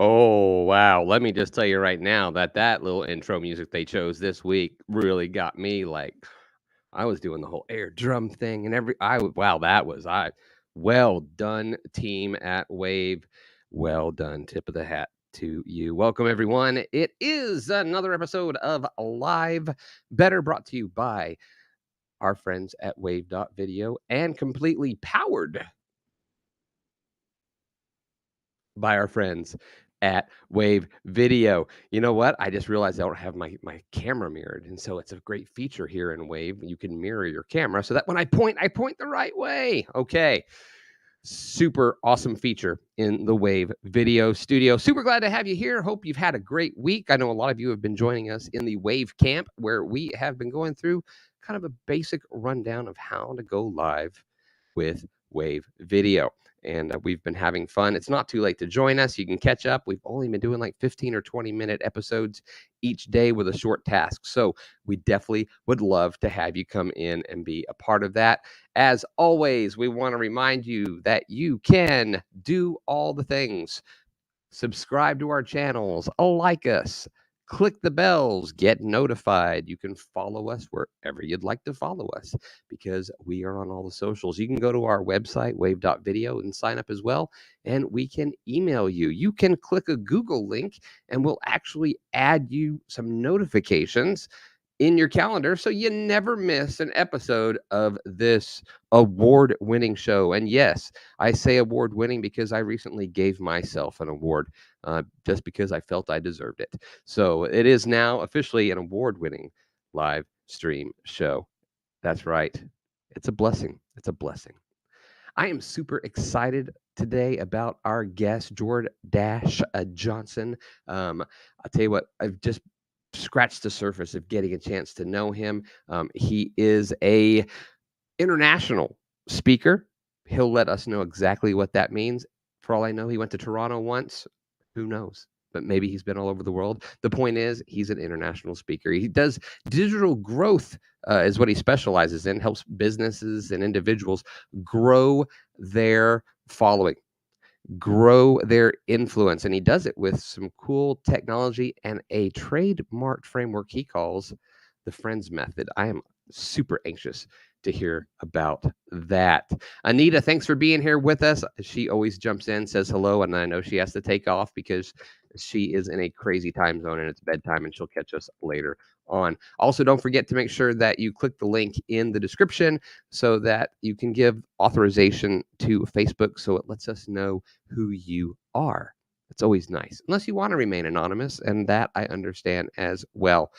Oh, wow. Let me just tell you right now that that little intro music they chose this week really got me like I was doing the whole air drum thing and wow, that was I well done team at Wave. Well done. Tip of the hat to you. Welcome everyone. It is another episode of Live Better brought to you by our friends at Wave.video and completely powered by our friends at Wave.video. You know what? I just realized I don't have my camera mirrored, and so it's a great feature here in Wave. You can mirror your camera so that when I point the right way. Okay. Super awesome feature in the Wave.video studio. Super glad to have you here. Hope you've had a great week. I know a lot of you have been joining us in the Wave camp where we have been going through kind of a basic rundown of how to go live with Wave.video. And we've been having fun. It's not too late to join us. You can catch up. We've only been doing like 15 or 20-minute episodes each day with a short task. So we definitely would love to have you come in and be a part of that. As always, we want to remind you that you can do all the things. Subscribe to our channels, like us, click the bells, get notified. You can follow us wherever you'd like to follow us because we are on all the socials. You can go to our website, wave.video, and sign up as well, and we can email you. You can click a Google link, and we'll actually add you some notifications in your calendar so you never miss an episode of this award-winning show. And yes, I say award-winning because I recently gave myself an award just because I felt I deserved it. So it is now officially an award-winning live stream show. That's right. It's a blessing. It's a blessing. I am super excited today about our guest, Jordache Johnson. I'll tell you what, I've just scratched the surface of getting a chance to know him. He is a international speaker. He'll let us know exactly what that means. For all I know, he went to Toronto once. Who knows? But maybe he's been all over the world. The point is, he's an international speaker. He does digital growth is what he specializes in, helps businesses and individuals grow their following, grow their influence. And he does it with some cool technology and a trademark framework he calls the Friends Method. I am super anxious to hear about that. Anita, thanks for being here with us. She always jumps in, says hello, and I know she has to take off because she is in a crazy time zone and it's bedtime, and she'll catch us later on. Also, don't forget to make sure that you click the link in the description so that you can give authorization to Facebook so it lets us know who you are. It's always nice, unless you want to remain anonymous, and that I understand as well.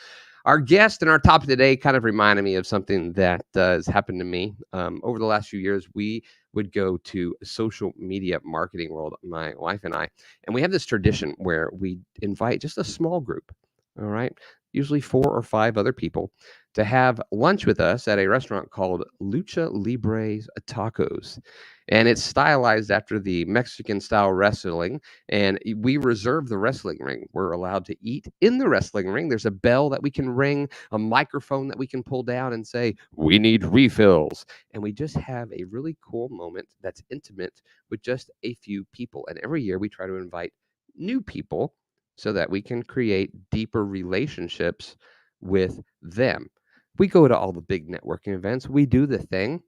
Our guest and our topic today kind of reminded me of something that has happened to me. Over the last few years, we would go to social media marketing world, my wife and I, and we have this tradition where we invite just a small group, all right, usually 4 or 5 other people, to have lunch with us at a restaurant called Lucha Libre's Tacos. And it's stylized after the Mexican style wrestling. And we reserve the wrestling ring. We're allowed to eat in the wrestling ring. There's a bell that we can ring, a microphone that we can pull down and say, "We need refills." And we just have a really cool moment that's intimate with just a few people. And every year we try to invite new people so that we can create deeper relationships with them. We go to all the big networking events. We do the thing.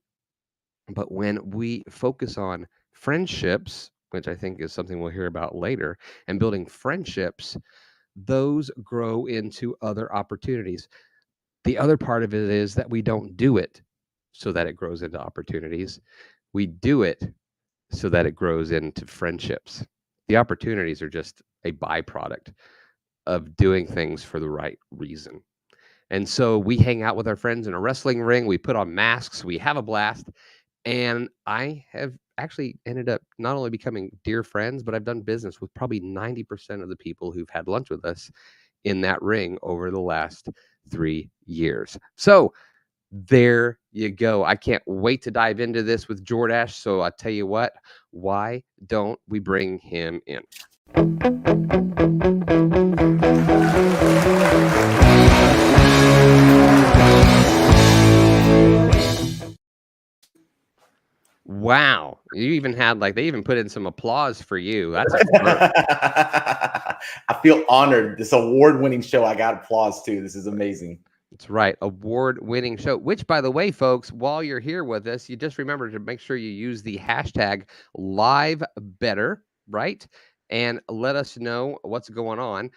But when we focus on friendships, which I think is something we'll hear about later, and building friendships, those grow into other opportunities. The other part of it is that we don't do it so that it grows into opportunities. We do it so that it grows into friendships. The opportunities are just a byproduct of doing things for the right reason. And so we hang out with our friends in a wrestling ring. We put on masks. We have a blast. And I have actually ended up not only becoming dear friends, but I've done business with probably 90% of the people who've had lunch with us in that ring over the last 3 years. So there you go. I can't wait to dive into this with Jordache. So I'll tell you what, why don't we bring him in? Wow. You even had like, they even put in some applause for you. That's a first. I feel honored. This award-winning show, I got applause too. This is amazing. That's right. Award-winning show, which, by the way, folks, while you're here with us, you just remember to make sure you use the hashtag #LiveBetter, right? And let us know what's going on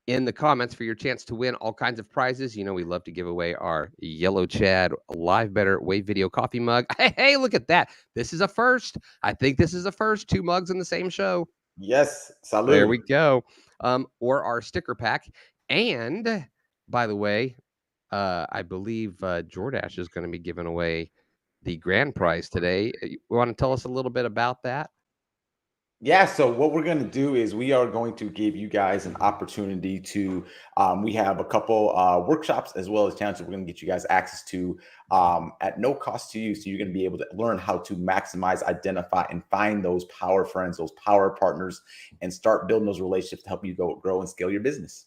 in the comments for your chance to win all kinds of prizes. You know, we love to give away our Yellow Chad Live.Better Wave Video coffee mug. Hey, look at that. This is a first. I think this is a first. 2 mugs in the same show. Yes. There we Salud. go. Or our sticker pack. And by the way, I believe Jordache is going to be giving away the grand prize today. You want to tell us a little bit about that? Yeah, so what we're going to do is we are going to give you guys an opportunity to, we have a couple workshops as well as challenges we're going to get you guys access to at no cost to you. So you're going to be able to learn how to maximize, identify, and find those power friends, those power partners, and start building those relationships to help you grow and scale your business.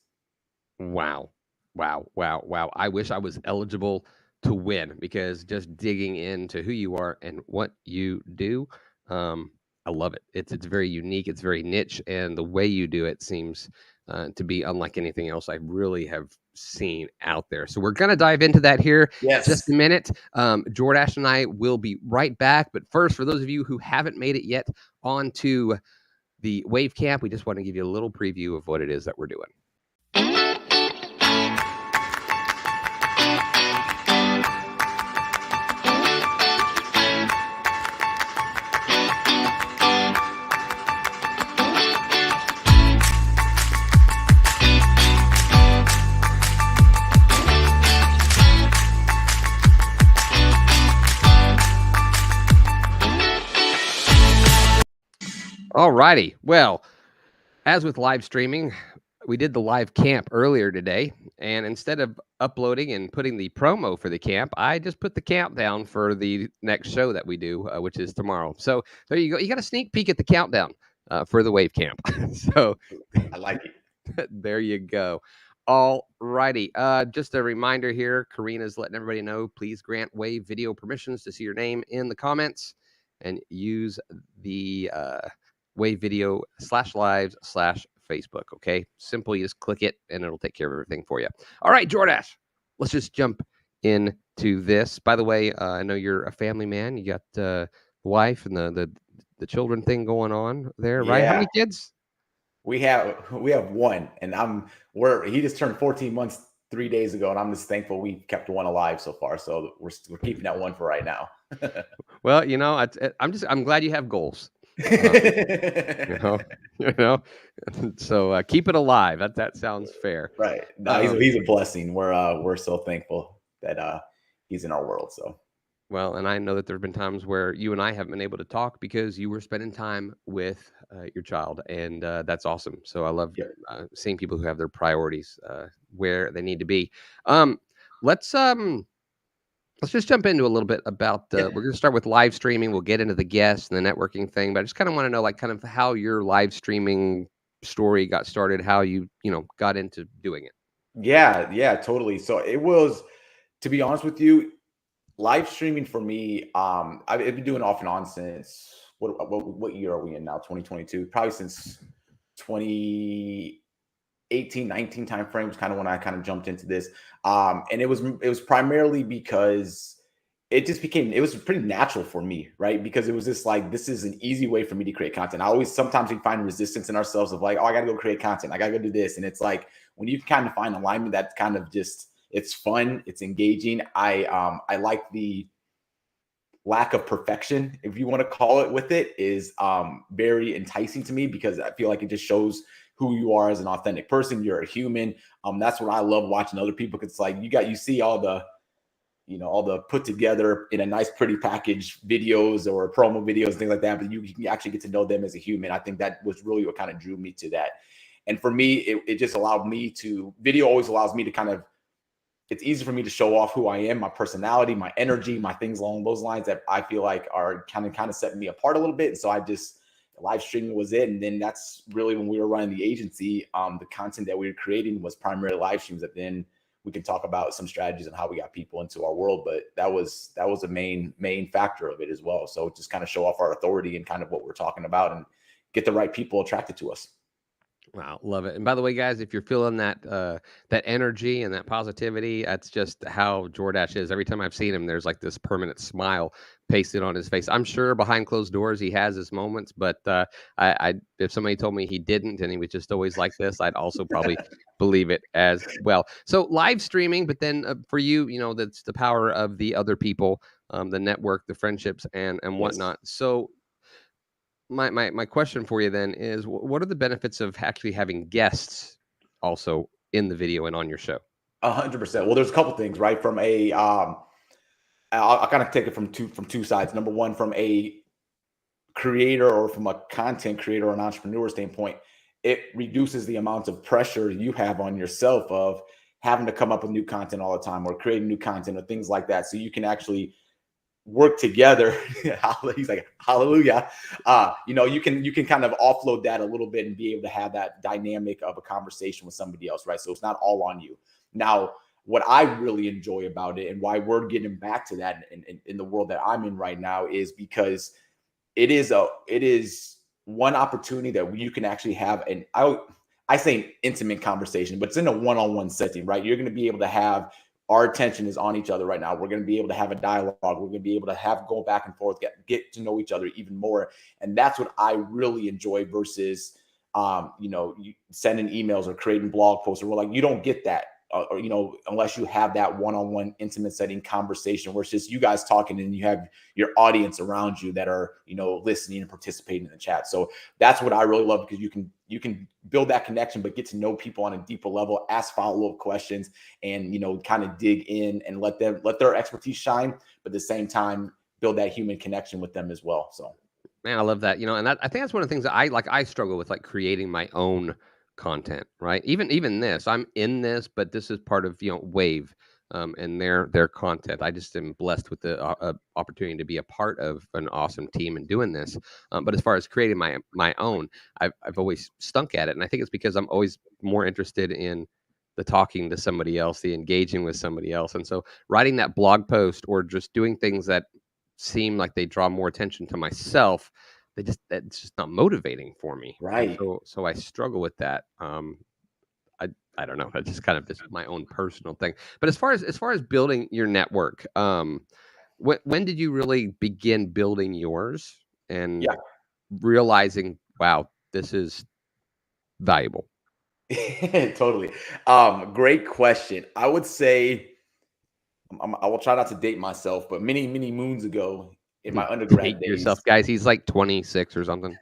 Wow. Wow. Wow. Wow. I wish I was eligible to win, because just digging into who you are and what you do, I love it. It's very unique. It's very niche, and the way you do it seems to be unlike anything else I really have seen out there. So we're gonna dive into that here just Yes. a minute. Jordache and I will be right back. But first, for those of you who haven't made it yet onto the Wave Camp, we just want to give you a little preview of what it is that we're doing. All righty. Well, as with live streaming, we did the live camp earlier today, and instead of uploading and putting the promo for the camp, I just put the countdown for the next show that we do, which is tomorrow. So there you go. You got a sneak peek at the countdown for the Wave Camp. So I like it. there you go. All righty. Just a reminder here, Karina's letting everybody know, please grant Wave Video permissions to see your name in the comments and use the Wave Video /lives/Facebook. Okay. Simple. You just click it and it'll take care of everything for you. All right, Jordache, let's just jump into this. By the way, I know you're a family man. You got the wife and the children thing going on there, right? How Yeah. many kids? We have one, and he just turned 14 months 3 days ago, and I'm just thankful we kept one alive so far. So we're keeping that one for right now. Well, you know, I'm glad you have goals. You know. So keep it alive. That sounds fair. Right. No, he's a blessing. We're so thankful that he's in our world. So. Well, and I know that there have been times where you and I haven't been able to talk because you were spending time with your child, and that's awesome. So I love seeing people who have their priorities where they need to be. Let's just jump into a little bit about we're going to start with live streaming. We'll get into the guests and the networking thing, but I just kind of want to know, like, kind of how your live streaming story got started, how you got into doing it. Yeah, totally. So it was, to be honest with you, live streaming for me, I've been doing off and on since what year are we in now? 2022. Probably since 2018, 19 time frames, kind of when I kind of jumped into this. And it was primarily because it was pretty natural for me, right? Because it was just like, this is an easy way for me to create content. Sometimes we find resistance in ourselves of like, oh, I got to go create content. I got to go do this. And it's like, when you kind of find alignment, that kind of just, it's fun, it's engaging. I like the lack of perfection, if you want to call it, with it is very enticing to me, because I feel like it just shows who you are as an authentic person. You're a human. That's what I love watching other people. It's like you see all the all the put together in a nice, pretty package videos or promo videos, things like that. But you can actually get to know them as a human. I think that was really what kind of drew me to that. And for me, it just allowed me to, video always allows me to kind of, it's easy for me to show off who I am, my personality, my energy, my things along those lines that I feel like are kind of setting me apart a little bit. And so I just, live streaming was it. And then that's really when we were running the agency, the content that we were creating was primarily live streams. That then we can talk about some strategies and how we got people into our world. But that was a main factor of it as well. So just kind of show off our authority and kind of what we're talking about and get the right people attracted to us. Wow, love it. And by the way, guys, if you're feeling that that energy and that positivity, that's just how Jordache is. Every time I've seen him, there's like this permanent smile pasted on his face. I'm sure behind closed doors he has his moments, but I if somebody told me he didn't and he was just always like this, I'd also probably believe it as well. So live streaming, but then for you, that's the power of the other people, the network, the friendships, and Yes. whatnot. So my question for you then is, what are the benefits of actually having guests also in the video and on your show? 100%. Well, there's a couple things, right? From a, I'll kind of take it from two sides. Number one, from a creator or from a content creator or an entrepreneur standpoint, it reduces the amount of pressure you have on yourself of having to come up with new content all the time or creating new content or things like that. So you can actually work together. He's like, hallelujah. You can kind of offload that a little bit and be able to have that dynamic of a conversation with somebody else, right? So it's not all on you. Now, what I really enjoy about it and why we're getting back to that in the world that I'm in right now is because it is one opportunity that you can actually have I say an intimate conversation, but it's in a one-on-one setting, right? You're going to be able to have, our attention is on each other right now. We're going to be able to have a dialogue. We're going to be able to go back and forth, get to know each other even more. And that's what I really enjoy versus, you sending emails or creating blog posts, or we're like, you don't get that. Unless you have that one-on-one intimate setting conversation where it's just you guys talking and you have your audience around you that are, listening and participating in the chat. So that's what I really love, because you can build that connection, but get to know people on a deeper level, ask follow-up questions, and, kind of dig in and let their expertise shine, but at the same time, build that human connection with them as well. So. Man, I love that. And I think that's one of the things that I struggle with, like creating my own content, right? Even this, I'm in this, but this is part of, Wave, and their content. I just am blessed with the opportunity to be a part of an awesome team and doing this. But as far as creating my own, I've always stunk at it, and I think it's because I'm always more interested in the talking to somebody else, the engaging with somebody else, and so writing that blog post or just doing things that seem like they draw more attention to myself, that's just not motivating for me. And Right. so I struggle with that. I I don't know. It's just kind of just my own personal thing. But as far as building your network, when did you really begin building yours and Yeah. realizing, wow, this is valuable? Totally. Great question. I would say, I will try not to date myself, but many, many moons ago in my Date undergrad days. yourself, guys. He's like 26 or something.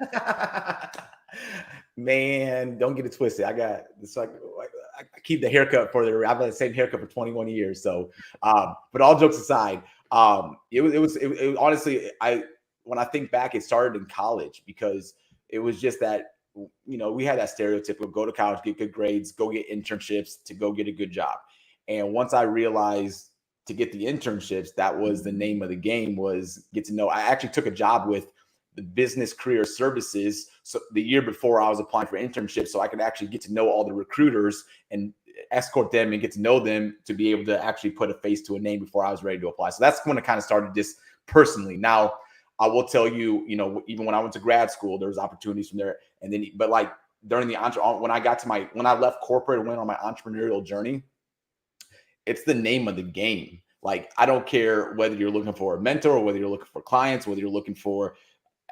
Man, don't get it twisted. I got it's like I keep the haircut I've had the same haircut for 21 years. So, but all jokes aside, it was honestly, when I think back, it started in college, because it was just that, we had that stereotypical go to college, get good grades, go get internships to go get a good job. And once I realized, to get the internships, that was the name of the game, was get to know. I actually took a job with the Business Career Services, so the year before I was applying for internships, so I could actually get to know all the recruiters and escort them and get to know them, to be able to actually put a face to a name before I was ready to apply. So that's when it kind of started, just personally. Now, I will tell you, even when I went to grad school, there was opportunities from there. And then, but like during when I left corporate and went on my entrepreneurial journey, it's the name of the game. Like, I don't care whether you're looking for a mentor, or whether you're looking for clients, whether you're looking for,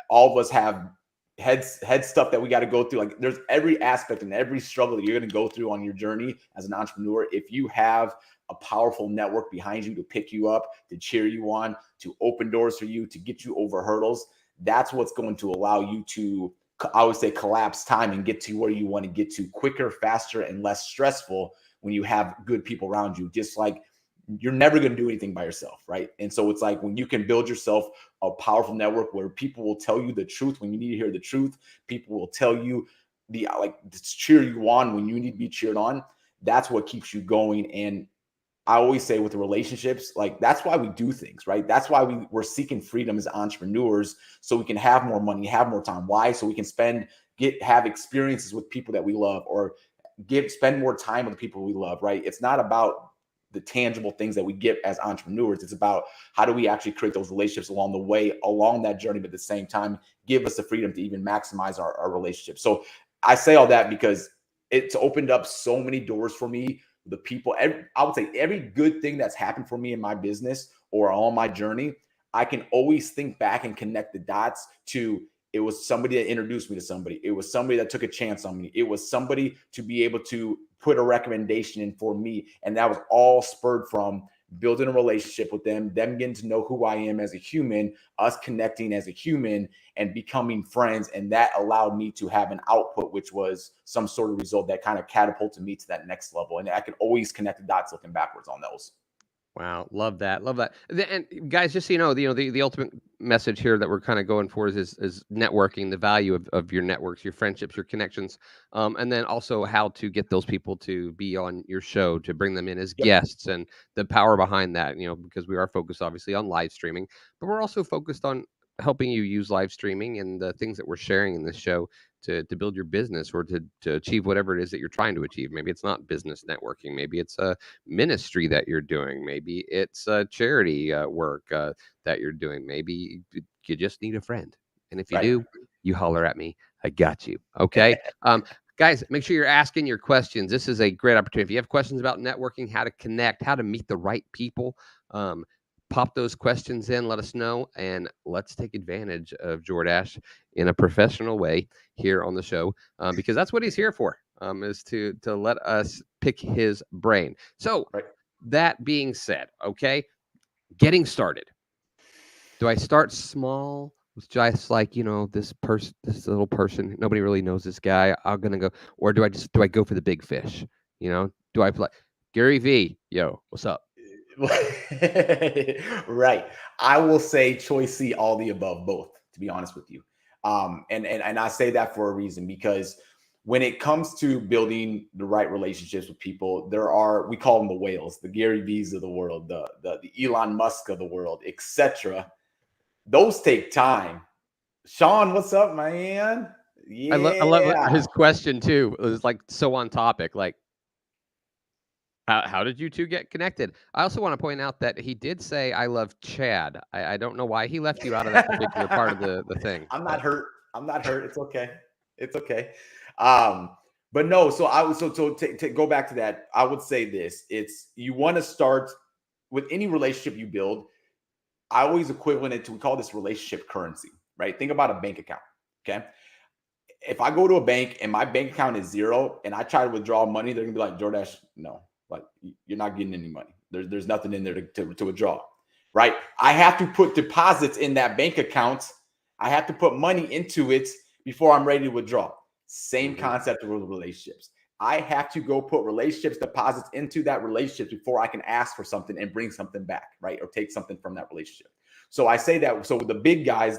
all of us have head stuff that we got to go through. Like, there's every aspect and every struggle that you're going to go through on your journey as an entrepreneur. If you have a powerful network behind you to pick you up, to cheer you on, to open doors for you, to get you over hurdles, that's what's going to allow you to, I would say, collapse time and get to where you want to get to quicker, faster, and less stressful when you have good people around you. Just like you're never going to do anything by yourself, right? And so it's like when you can build yourself a powerful network where people will tell you the truth when you need to hear the truth, people will tell you to cheer you on when you need to be cheered on. That's what keeps you going. And I always say with the relationships, like that's why we do things, right? That's why we're seeking freedom as entrepreneurs, so we can have more money, have more time. Why? So we can have experiences with people that we love, or spend more time with the people we love, right? It's not about the tangible things that we get as entrepreneurs. It's about how do we actually create those relationships along the way, along that journey, but at the same time, give us the freedom to even maximize our relationships. So I say all that because it's opened up so many doors for me. The people, I would say every good thing that's happened for me in my business or on my journey, I can always think back and connect the dots to it was somebody that introduced me to somebody. It was somebody that took a chance on me. It was somebody to be able to put a recommendation in for me. And that was all spurred from building a relationship with them getting to know who I am as a human, us connecting as a human and becoming friends. And that allowed me to have an output, which was some sort of result that kind of catapulted me to that next level. And I can always connect the dots looking backwards on those. Wow, love that, love that. And guys, just so the ultimate message here that we're kind of going for is networking, the value of your networks, your friendships, your connections, and then also how to get those people to be on your show, to bring them in as Yep. guests, and the power behind that. Because we are focused obviously on live streaming, but we're also focused on helping you use live streaming and the things that we're sharing in this show to build your business, or to achieve whatever it is that you're trying to achieve. Maybe it's not business networking. Maybe it's a ministry that you're doing. Maybe it's charity work that you're doing. Maybe you just need a friend. And if you Right. do, you holler at me. I got you. Okay. Guys, make sure you're asking your questions. This is a great opportunity. If you have questions about networking, how to connect, how to meet the right people, pop those questions in, let us know, and let's take advantage of Jordache in a professional way here on the show, because that's what he's here for, is to let us pick his brain. So Right. that being said, okay, getting started. Do I start small with just like, this little person, nobody really knows this guy, I'm gonna go, or do I go for the big fish? Do I play Gary V? Yo, what's up? Right. I will say choice C, all the above, both, to be honest with you. And I say that for a reason, because when it comes to building the right relationships with people, we call them the whales, the Gary V's of the world, the Elon Musk of the world, etc. Those take time. Sean, what's up, man? I love Yeah. his question too. It was like so on topic. Like, how did you two get connected? I also want to point out that he did say, "I love Chad." I don't know why he left you out of that particular part of the thing, I'm not but hurt. I'm not hurt. It's okay. It's okay. Um, but no, so I was so to go back to that, I would say this. It's you want to start with any relationship you build. I always equivalent it to, we call this relationship currency, right? Think about a bank account. Okay. If I go to a bank and my bank account is zero and I try to withdraw money, they're gonna be like, Jordache, no, like you're not getting any money. There's nothing in there to withdraw, right? I have to put deposits in that bank account. I have to put money into it before I'm ready to withdraw. Same mhm. concept with relationships. I have to go put relationships deposits into that relationship before I can ask for something and bring something back, right? Or take something from that relationship. So I say that. So the big guys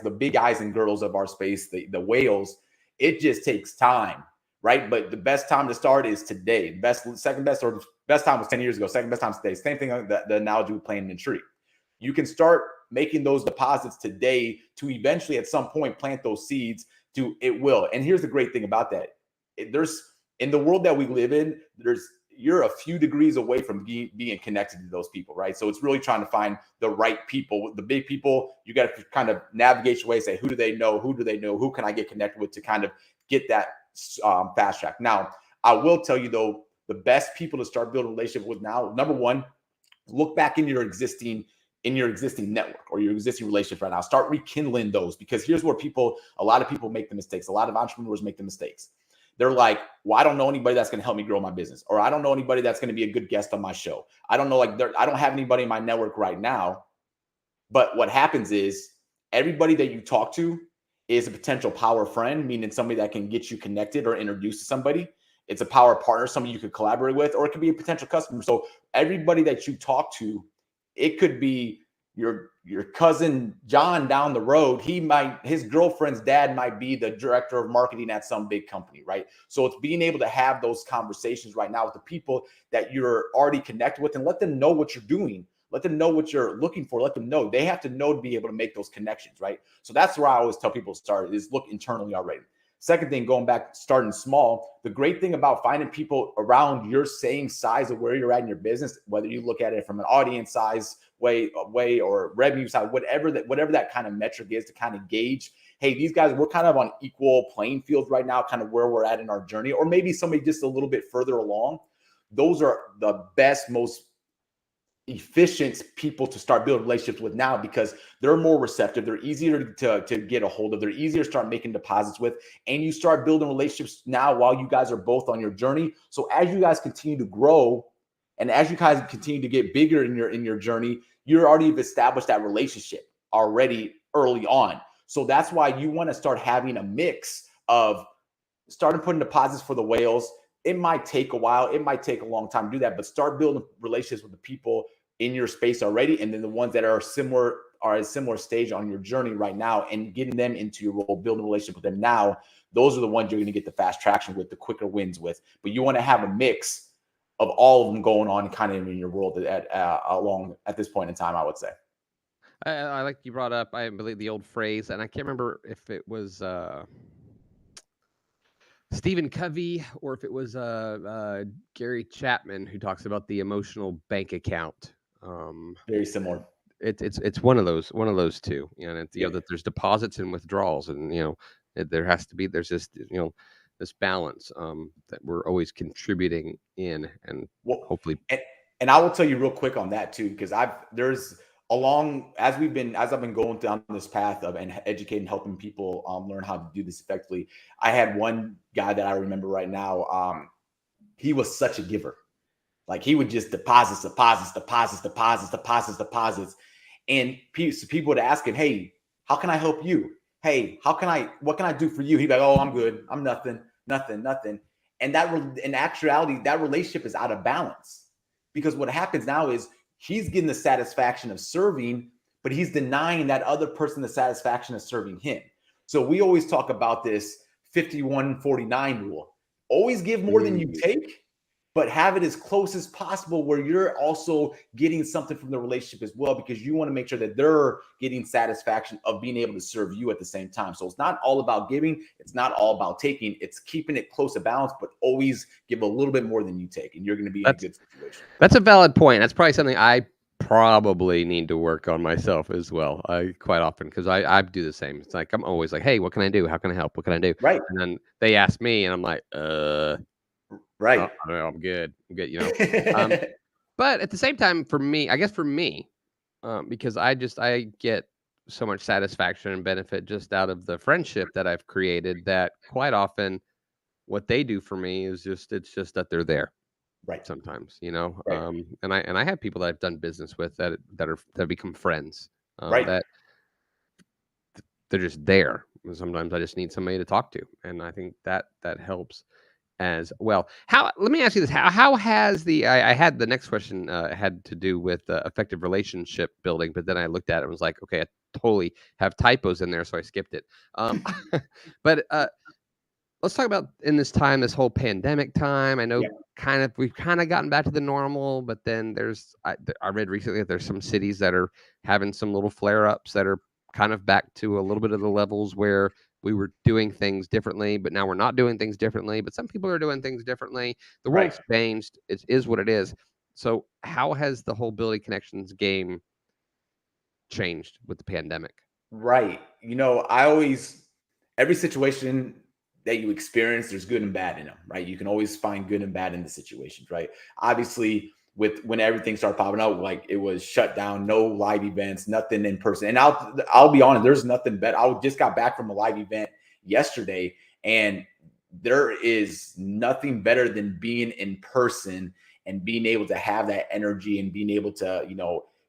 and girls of our space, the whales, it just takes time, right? But the best time to start is today. Second best, or best time was 10 years ago. Second best time is today. Same thing, the analogy with planting a tree. You can start making those deposits today to eventually at some point plant those seeds. It will. And here's the great thing about that. There's, in the world that we live in, you're a few degrees away from being connected to those people, right? So it's really trying to find the right people. The big people, you got to kind of navigate your way, say, who do they know? Who do they know? Who can I get connected with to kind of get that fast track? Now, I will tell you though, the best people to start building a relationship with now, number one, look back in your existing network or your existing relationship right now. Start rekindling those, because here's where a lot of people make the mistakes. A lot of entrepreneurs make the mistakes. They're like, well, I don't know anybody that's going to help me grow my business, or I don't know anybody that's going to be a good guest on my show. I don't know, I don't have anybody in my network right now. But what happens is everybody that you talk to is a potential power friend, meaning somebody that can get you connected or introduced to somebody. It's a power partner, somebody you could collaborate with, or it could be a potential customer. So everybody that you talk to, it could be your cousin John down the road. His girlfriend's dad might be the director of marketing at some big company, right? So it's being able to have those conversations right now with the people that you're already connected with and let them know what you're doing. Let them know what you're looking for. Let them know. They have to know to be able to make those connections, right? So that's where I always tell people to start is look internally already. Second thing, going back, starting small, the great thing about finding people around your same size of where you're at in your business, whether you look at it from an audience size way or revenue side, whatever that kind of metric is to kind of gauge, hey, these guys, we're kind of on equal playing field right now, kind of where we're at in our journey, or maybe somebody just a little bit further along. Those are the best, most efficient people to start building relationships with now because they're more receptive. They're easier to get a hold of. They're easier to start making deposits with. And you start building relationships now while you guys are both on your journey. So as you guys continue to grow and as you guys continue to get bigger in your journey, you're already established that relationship already early on. So that's why you want to start having a mix of starting putting deposits for the whales. It might take a while. It might take a long time to do that, but start building relationships with the people in your space already. And then the ones that are at a similar stage on your journey right now and getting them into your role, building a relationship with them now. Those are the ones you're going to get the fast traction with, the quicker wins with. But you want to have a mix of all of them going on kind of in your world at this point in time, I would say. I like you brought up, I believe, the old phrase, and I can't remember if it was Stephen Covey or if it was Gary Chapman who talks about the emotional bank account. Very similar. It's one of those two, and it's, that there's deposits and withdrawals, and there has to be, there's just this balance that we're always contributing in, and hopefully. And I will tell you real quick on that too, because as I've been going down this path of and educating, helping people learn how to do this effectively. I had one guy that I remember right now. He was such a giver. Like he would just deposits. And people would ask him, hey, how can I help you? Hey, what can I do for you? He'd be like, oh, I'm good. I'm nothing. And in actuality, that relationship is out of balance because what happens now is he's getting the satisfaction of serving, but he's denying that other person the satisfaction of serving him. So we always talk about this 51-49 rule. Always give more than you take, but have it as close as possible where you're also getting something from the relationship as well, because you want to make sure that they're getting satisfaction of being able to serve you at the same time. So it's not all about giving. It's not all about taking. It's keeping it close to balance, but always give a little bit more than you take, and you're going to be in a good situation. That's a valid point. That's probably something I probably need to work on myself as well. I quite often, because I do the same. It's like I'm always like, hey, what can I do? How can I help? What can I do? Right. And then they ask me, and I'm like, right. I'm good. But at the same time, for me, because I get so much satisfaction and benefit just out of the friendship that I've created, that quite often what they do for me is it's just that they're there. Right. Sometimes, Right. and I have people that I've done business with that become friends. Right. That they're just there. And sometimes I just need somebody to talk to, and I think that helps as well. Let me ask you this: How has I had the next question had to do with effective relationship building, but then I looked at it and was like, okay, I totally have typos in there, so I skipped it. But let's talk about in this time, this whole pandemic time. I know we've kind of gotten back to the normal, but then I read recently that there's some cities that are having some little flare ups that are kind of back to a little bit of the levels where we were doing things differently, but now we're not doing things differently. But some people are doing things differently. The world's changed. It is what it is. So how has the whole building connections game changed with the pandemic? Right. Every situation that you experience, there's good and bad in them, right? You can always find good and bad in the situations, right? Obviously, when everything started popping up, like it was shut down, no live events, nothing in person. And I'll be honest, there's nothing better. I just got back from a live event yesterday, and there is nothing better than being in person and being able to have that energy and being able to,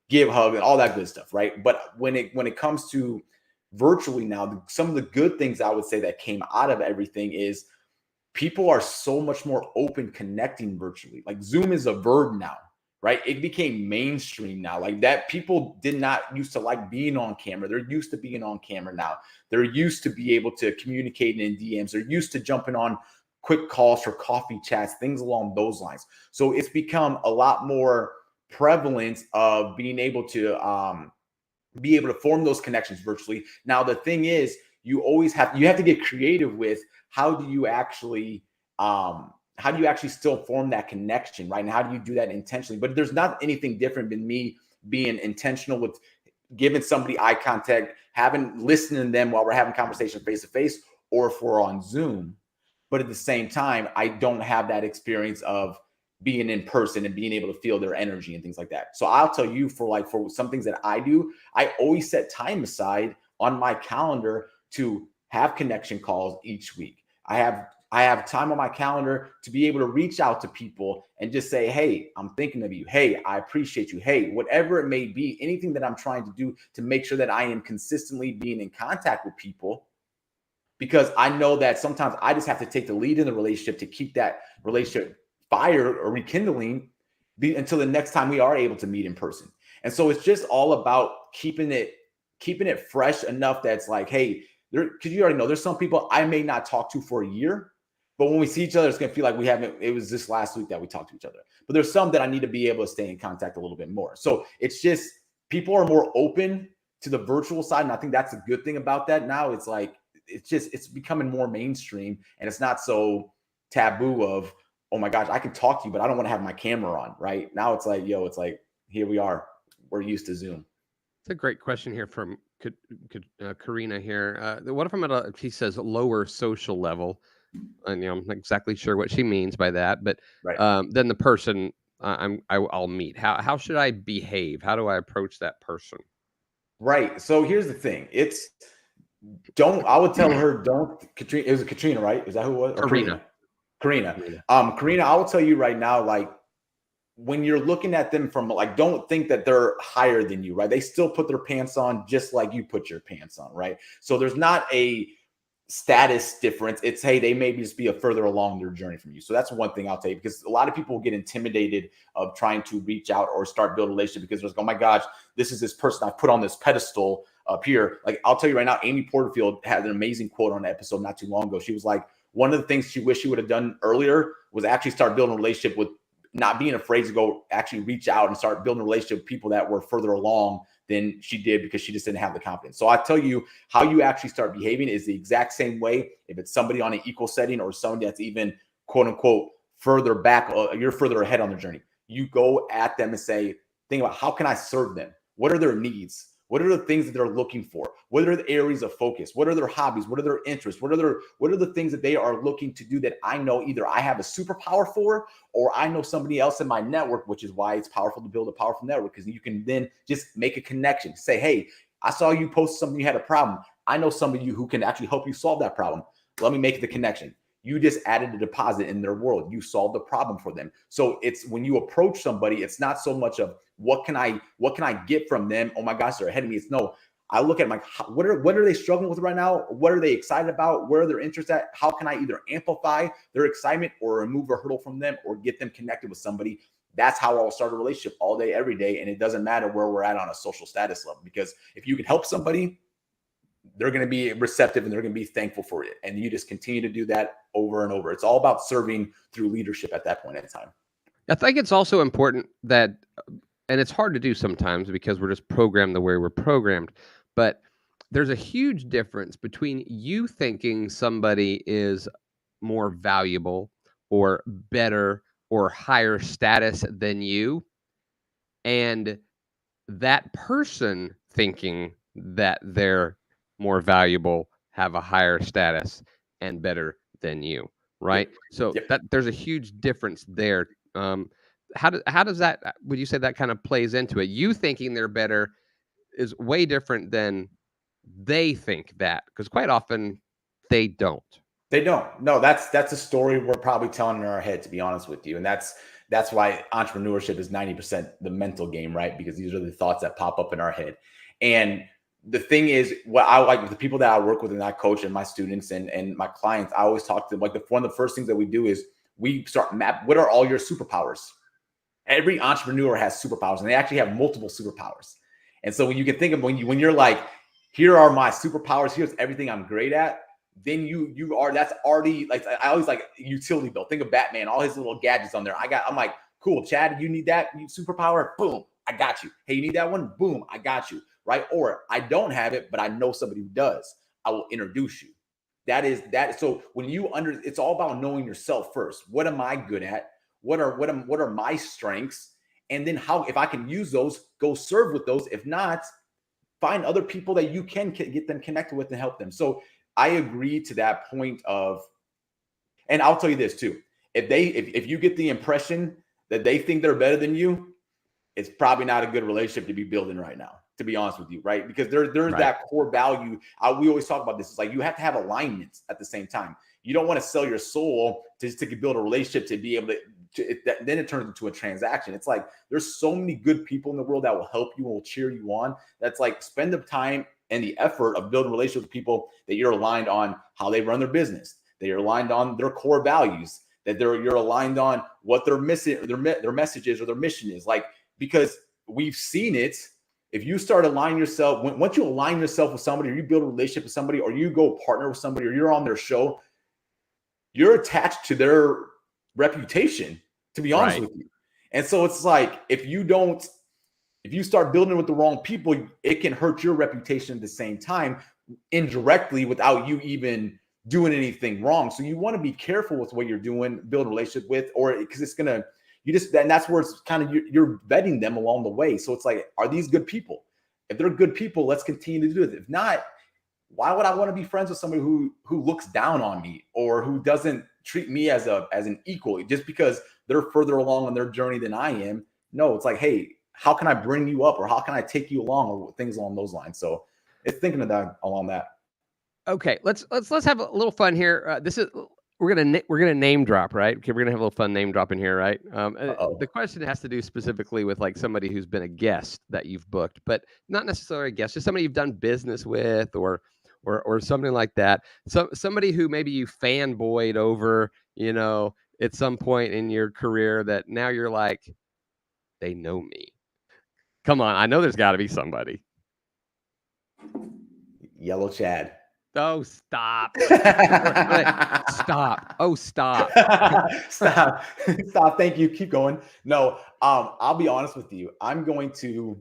give a hug and all that good stuff, right? But when it comes to virtually now, some of the good things I would say that came out of everything is people are so much more open connecting virtually. Like Zoom is a verb now, right? It became mainstream now. Like that, people did not used to like being on camera. They're used to being on camera now. They're used to be able to communicate in DMs. They're used to jumping on quick calls for coffee chats, things along those lines. So it's become a lot more prevalent of being able to form those connections virtually. Now the thing is, you have to get creative with how do you actually still form that connection, right? And how do you do that intentionally? But there's not anything different than me being intentional with giving somebody eye contact, listening to them while we're having conversation face to face, or if we're on Zoom. But at the same time, I don't have that experience of being in person and being able to feel their energy and things like that. So I'll tell you, for some things that I do, I always set time aside on my calendar to have connection calls each week. I have time on my calendar to be able to reach out to people and just say, hey, I'm thinking of you. Hey, I appreciate you. Hey, whatever it may be, anything that I'm trying to do to make sure that I am consistently being in contact with people, because I know that sometimes I just have to take the lead in the relationship to keep that relationship fire or rekindling until the next time we are able to meet in person. And so it's just all about keeping it fresh enough that's like, hey, because you already know there's some people I may not talk to for a year, but when we see each other, it's gonna feel like it was this last week that we talked to each other. But there's some that I need to be able to stay in contact a little bit more. So it's just people are more open to the virtual side, and I think that's a good thing about that. Now it's like it's becoming more mainstream, and it's not so taboo of, oh my gosh, I can talk to you, but I don't want to have my camera on. Right now, it's like, here we are. We're used to Zoom. It's a great question here from Karina here. What if I'm at she says lower social level, and I'm not exactly sure what she means by that, but Right. then the person I'll meet. How should I behave? How do I approach that person? Right. So here's the thing. I would tell her, Katrina, it was Katrina, right? Is that who it was? Or Karina. Karina. Karina, I will tell you right now, like, when you're looking at them from, like, don't think that they're higher than you, right? They still put their pants on just like you put your pants on, right? So there's not a status difference. It's, hey, they may just be a further along their journey from you. So that's one thing I'll tell you, because a lot of people get intimidated of trying to reach out or start build a relationship because they're like, oh my gosh, this is this person I put on this pedestal up here. Like, I'll tell you right now, Amy Porterfield had an amazing quote on an episode not too long ago. She was like, one of the things she wished she would have done earlier was actually start building a relationship with, not being afraid to go actually reach out and start building a relationship with people that were further along than she did, because she just didn't have the confidence. So I tell you, how you actually start behaving is the exact same way. If it's somebody on an equal setting or somebody that's even quote unquote further back, you're further ahead on their journey. You go at them and say, think about, how can I serve them? What are their needs? What are the things that they're looking for? What are the areas of focus? What are their hobbies? What are their interests? What are the things that they are looking to do that I know either I have a superpower for, or I know somebody else in my network, which is why it's powerful to build a powerful network, because you can then just make a connection. Say, hey, I saw you post something, you had a problem. I know somebody who can actually help you solve that problem. Let me make the connection. You just added a deposit in their world. You solved the problem for them. So it's, when you approach somebody, it's not so much of what can I get from them? Oh my gosh, they're ahead of me. It's no, I look at them like, what are they struggling with right now? What are they excited about? Where are their interests at? How can I either amplify their excitement or remove a hurdle from them or get them connected with somebody? That's how I'll start a relationship all day, every day. And it doesn't matter where we're at on a social status level, because if you can help somebody, they're going to be receptive and they're going to be thankful for it. And you just continue to do that over and over. It's all about serving through leadership at that point in time. I think it's also important that, and it's hard to do sometimes because we're just programmed the way we're programmed, but there's a huge difference between you thinking somebody is more valuable or better or higher status than you, and that person thinking that they're more valuable, have a higher status, and better than you, right? Yep. So Yep. that there's a huge difference there. How does that, would you say that kind of plays into it? You thinking they're better is way different than they think that, because quite often they don't. They don't. No, that's a story we're probably telling in our head, to be honest with you. And that's why entrepreneurship is 90% the mental game, right? Because these are the thoughts that pop up in our head. And the thing is, what I like with the people that I work with and I coach and my students and my clients, I always talk to them. Like one of the first things that we do is we start map, what are all your superpowers? Every entrepreneur has superpowers, and they actually have multiple superpowers. And so when you can think of when you're like, here are my superpowers, here's everything I'm great at, then you are, that's already like, I always like utility bill. Think of Batman, all his little gadgets on there. I'm like, cool, Chad, you need that superpower? Boom, I got you. Hey, you need that one? Boom, I got you. Right? Or I don't have it, but I know somebody who does. I will introduce you. That is that. So when it's all about knowing yourself first. What am I good at? What are my strengths? And then how, if I can use those, go serve with those. If not, find other people that you can get them connected with and help them. So I agree to that point of, and I'll tell you this too. If you get the impression that they think they're better than you, it's probably not a good relationship to be building right now, to be honest with you, right? Because there's Right. that core value. We always talk about this. It's like you have to have alignment at the same time. You don't want to sell your soul to build a relationship to be able then it turns into a transaction. It's like there's so many good people in the world that will help you and will cheer you on. That's like, spend the time and the effort of building relationships with people that you're aligned on how they run their business, that you're aligned on their core values, that you're aligned on what their message or their mission is. Like, because we've seen it. If you start aligning yourself, once you align yourself with somebody, or you build a relationship with somebody, or you go partner with somebody, or you're on their show, you're attached to their reputation, to be honest with you. And so it's like, if you start building with the wrong people, it can hurt your reputation at the same time, indirectly, without you even doing anything wrong. So you want to be careful with what you're doing, build a relationship with, or because it's gonna, and that's where it's kind of, you're vetting them along the way. So it's like, are these good people? If they're good people, let's continue to do it. If not, why would I want to be friends with somebody who looks down on me, or who doesn't treat me as an equal just because they're further along on their journey than I am? No, it's like, hey, how can I bring you up, or how can I take you along, or things along those lines? So it's thinking of that along that. Okay, let's have a little fun here. This is we're gonna name drop, right? Okay, we're gonna have a little fun name drop in here, right? The question has to do specifically with like somebody who's been a guest that you've booked, but not necessarily a guest, just somebody you've done business with, or something like that. So somebody who maybe you fanboyed over, at some point in your career, that now you're like, they know me. Come on, I know there's got to be somebody. Yellow Chad. Oh, stop. Stop. Oh, stop. Stop. Stop. Thank you. Keep going. No, I'll be honest with you. I'm going to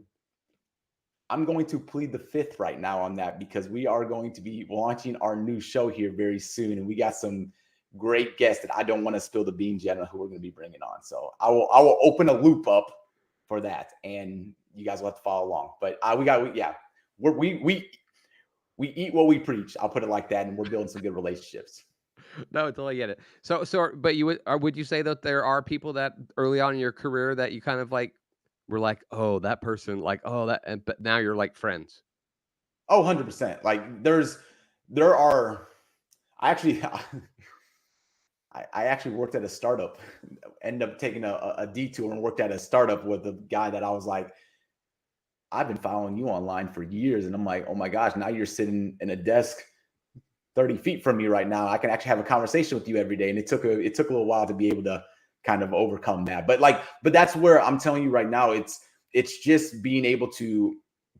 plead the fifth right now on that, because we are going to be launching our new show here very soon, and we got some great guests that I don't want to spill the beans yet on who we're going to be bringing on. So I will open a loop up for that, and you guys will have to follow along. But we eat what we preach. I'll put it like that, and we're building some good relationships. No, I totally get it. So, but would you say that there are people that early on in your career that you kind of like were like, oh, that person, like, oh, but now you're like friends? Oh, 100%. Like there are, I actually, I actually worked at a startup, ended up taking a detour and worked at a startup with a guy that I was like, I've been following you online for years. And I'm like, oh my gosh, now you're sitting in a desk 30 feet from me right now. I can actually have a conversation with you every day. And it took a little while to be able to kind of overcome that. But that's where I'm telling you right now, it's just being able to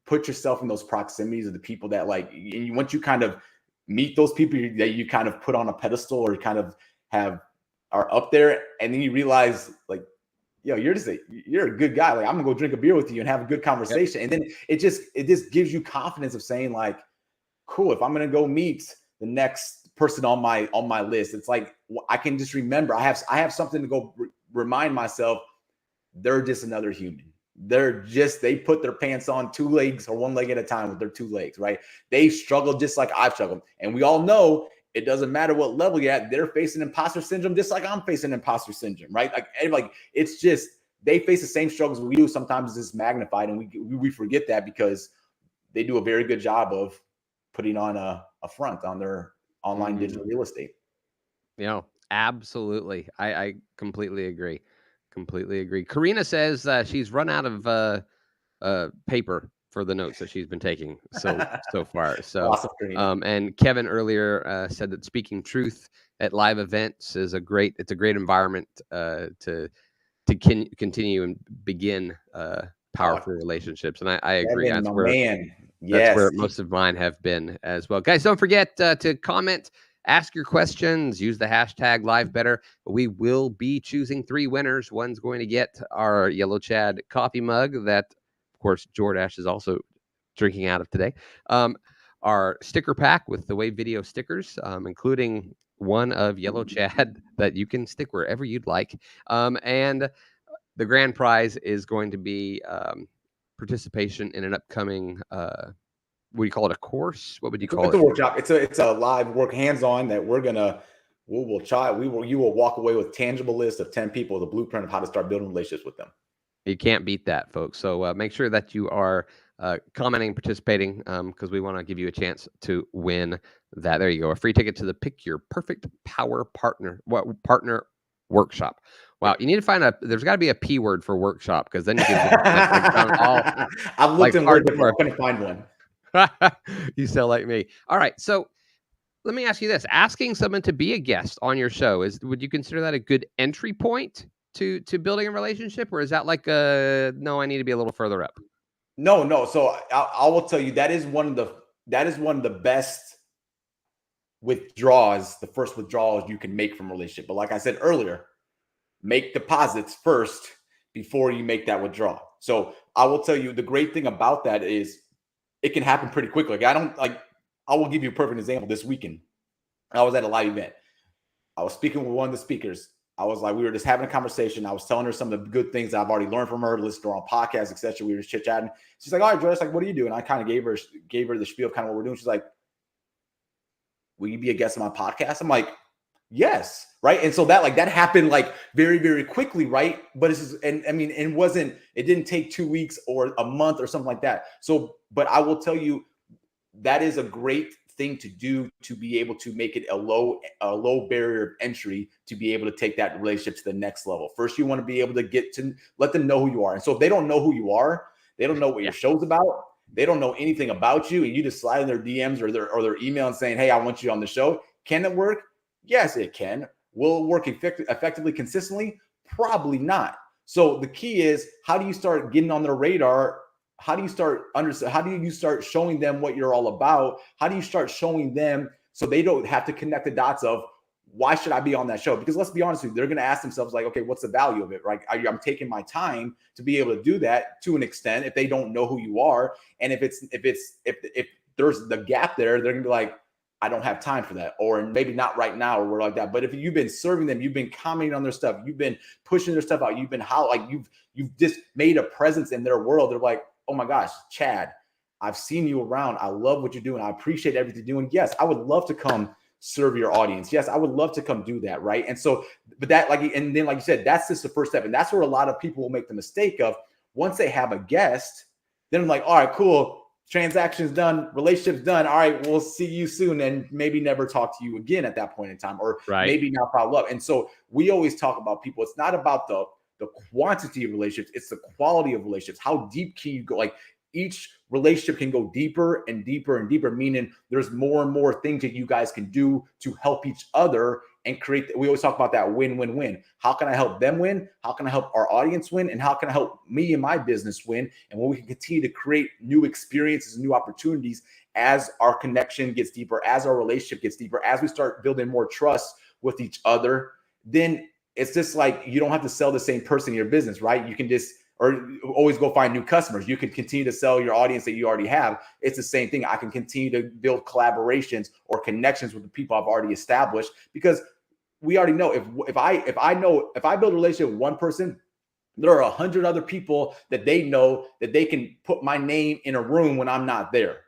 put yourself in those proximities of the people that, like, once you kind of meet those people that you kind of put on a pedestal, or kind of are up there, and then you realize, like, yo, you're a good guy. Like, I'm gonna go drink a beer with you and have a good conversation. Yep. And then it just gives you confidence of saying, like, cool, if I'm gonna go meet the next person on my list, it's like, I can just remember I have something to go remind myself, they're just another human. They put their pants on two legs, or one leg at a time with their two legs, right? They struggle just like I've struggled. And we all know it doesn't matter what level you're at, they're facing imposter syndrome just like I'm facing imposter syndrome, right? Like it's just, they face the same struggles we do. Sometimes it's magnified, and we forget that, because they do a very good job of putting on a front on their online digital real estate. Absolutely. I completely agree. Completely agree. Karina says she's run out of paper for the notes that she's been taking so far. So, Awesome, Karina. and Kevin earlier said that speaking truth at live events is a great environment to continue and begin Oh, powerful relationships. And I agree. Kevin, my man. That's Yes. where most of mine have been as well. Guys, don't forget to comment, ask your questions, use the hashtag LiveBetter. We will be choosing 3 winners. One's going to get our Yellow Chad coffee mug that, of course, Jordache is also drinking out of today. Our sticker pack with the Wave Video stickers, including one of Yellow Chad that you can stick wherever you'd like. And the grand prize is going to be participation in an upcoming would you call it a course? What would you call It's a it? workshop. It's a live work hands-on that you will walk away with tangible list of 10 people, the blueprint of how to start building relationships with them. You can't beat that, folks. So make sure that you are commenting, participating, because we want to give you a chance to win that. There you go, a free ticket to the Pick Your Perfect Power Partner workshop. Wow, you need to find there's got to be a P word for workshop, because then you can sound all I've looked like in Word before. hardcore. I couldn't find one. You sound like me. All right, so let me ask you this: asking someone to be a guest on your show would you consider that a good entry point to building a relationship, or is that like no, I need to be a little further up? No. So I will tell you that is one of the best withdrawals, the first withdrawals you can make from a relationship. But like I said earlier, make deposits first before you make that withdrawal. So I will tell you the great thing about that is it can happen pretty quickly. I will give you a perfect example. This weekend, I was at a live event. I was speaking with one of the speakers. We were just having a conversation. I was telling her some of the good things that I've already learned from her, listened to her on podcasts, etc. We were just chit-chatting. She's like, all right, Joyce, like, what do you do? And I kind of gave her the spiel of kind of what we're doing. She's like, will you be a guest on my podcast? I'm like, yes. Right. And so that happened like very, very quickly. Right. But it didn't take 2 weeks or a month or something like that. So, but I will tell you, that is a great thing to do to be able to make it a low barrier of entry to be able to take that relationship to the next level. First, you want to be able to get to let them know who you are. And so if they don't know who you are, they don't know what your show's about, they don't know anything about you, and you just slide in their DMs or their email and saying, hey, I want you on the show. Can it work? Yes, it can. Will it work effectively, consistently? Probably not. So the key is, how do you start getting on their radar? How do you start showing them what you're all about? How do you start showing them so they don't have to connect the dots of, why should I be on that show? Because let's be honest with you, they're going to ask themselves like, okay, what's the value of it? Right? I'm taking my time to be able to do that to an extent if they don't know who you are. And if there's the gap there, they're going to be like, I don't have time for that, or maybe not right now, or we're like that. But if you've been serving them, you've been commenting on their stuff, you've been pushing their stuff out, you've been you've just made a presence in their world. They're like, oh my gosh, Chad, I've seen you around. I love what you're doing. I appreciate everything you're doing. Yes, I would love to come serve your audience. Yes, I would love to come do that. Right. And so, but that and then like you said, that's just the first step. And that's where a lot of people will make the mistake of, once they have a guest, then I'm like, all right, cool. Transactions done, relationships done. All right, we'll see you soon, and maybe never talk to you again at that point in time, or maybe not follow up. And so we always talk about people. It's not about the quantity of relationships, it's the quality of relationships. How deep can you go? Like, each relationship can go deeper and deeper and deeper, meaning there's more and more things that you guys can do to help each other and create. We always talk about that win-win-win. How can I help them win? How can I help our audience win? And how can I help me and my business win? And when we can continue to create new experiences, new opportunities, as our connection gets deeper, as our relationship gets deeper, as we start building more trust with each other, then it's just like, you don't have to sell the same person in your business, right? You can just, or always go find new customers. You can continue to sell your audience that you already have. It's the same thing. I can continue to build collaborations or connections with the people I've already established, because we already know if I build a relationship with one person, there are 100 other people that they know that they can put my name in a room when I'm not there.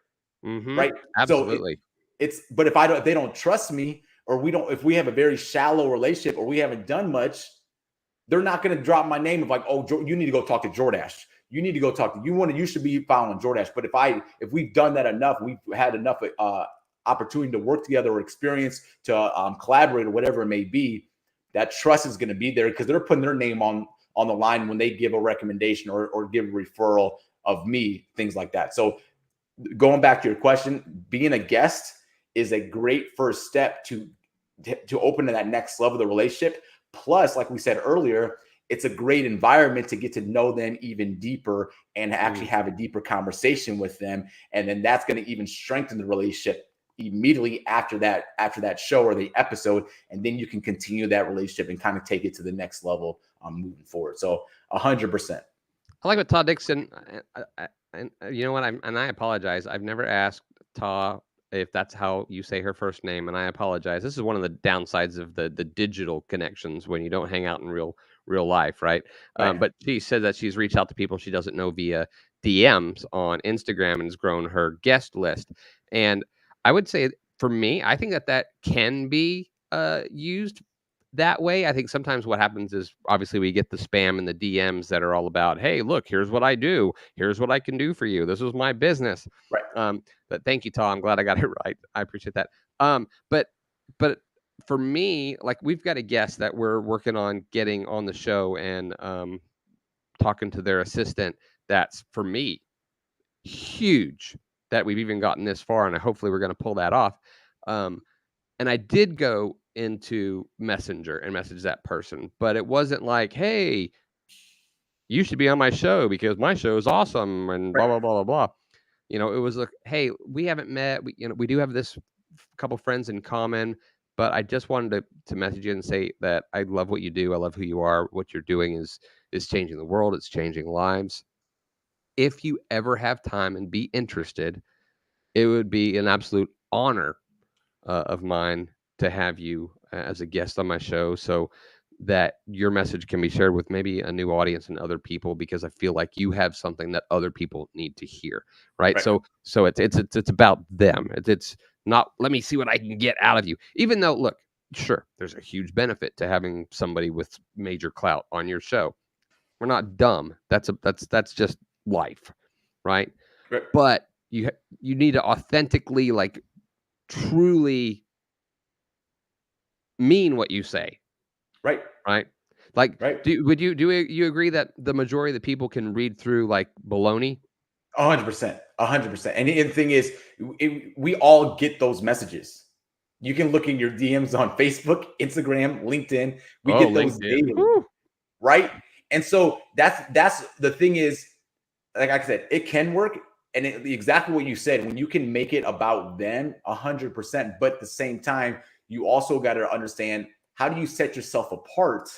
Right. Absolutely. So but if they don't trust me, or if we have a very shallow relationship, or we haven't done much, they're not going to drop my name of like, oh, you need to go talk to Jordache. You need to go talk to you should be following Jordache. But if we've done that enough, we've had enough opportunity to work together or experience to collaborate or whatever it may be, that trust is going to be there, because they're putting their name on the line when they give a recommendation or give a referral of me, things like that. So going back to your question, being a guest is a great first step to open to that next level of the relationship. Plus, like we said earlier, it's a great environment to get to know them even deeper and actually have a deeper conversation with them. And then that's going to even strengthen the relationship immediately after that show or the episode. And then you can continue that relationship and kind of take it to the next level moving forward. So 100%. I like what Todd Dixon, and you know what? I apologize. I've never asked Ta if that's how you say her first name, and I apologize. This is one of the downsides of the digital connections when you don't hang out in real life, right? Right. But she said that she's reached out to people she doesn't know via DMs on Instagram and has grown her guest list. And I would say for me, I think that can be used that way. I think sometimes what happens is obviously we get the spam and the DMs that are all about, hey, look, here's what I do. Here's what I can do for you. This is my business. Right. But thank you, Tom. I'm glad I got it right. I appreciate that. But for me, like we've got a guest that we're working on getting on the show and talking to their assistant. That's for me huge that we've even gotten this far, and hopefully we're going to pull that off. And I did go into Messenger and message that person, but it wasn't like, hey, you should be on my show because my show is awesome and Right. blah, blah, blah, blah, blah. It was like, hey, we haven't met. We do have this couple friends in common, but I just wanted to message you and say that I love what you do. I love who you are. What you're doing is changing the world. It's changing lives. If you ever have time and be interested, it would be an absolute honor of mine to have you as a guest on my show so that your message can be shared with maybe a new audience and other people because I feel like you have something that other people need to hear, right? Right. So it's about them. It's not let me see what I can get out of you. Even though look, sure, there's a huge benefit to having somebody with major clout on your show. We're not dumb. That's just life, right? Right. But you need to authentically like truly mean what you say, Right. right? Like, Right. do you agree that the majority of the people can read through like baloney? 100%. 100%. And the thing is, we all get those messages. You can look in your DMs on Facebook, Instagram, LinkedIn. We Oh, get those LinkedIn. daily, Whew. right? And so that's the thing is, like I said, it can work. And exactly what you said, when you can make it about them, 100%. But at the same time, you also got to understand, how do you set yourself apart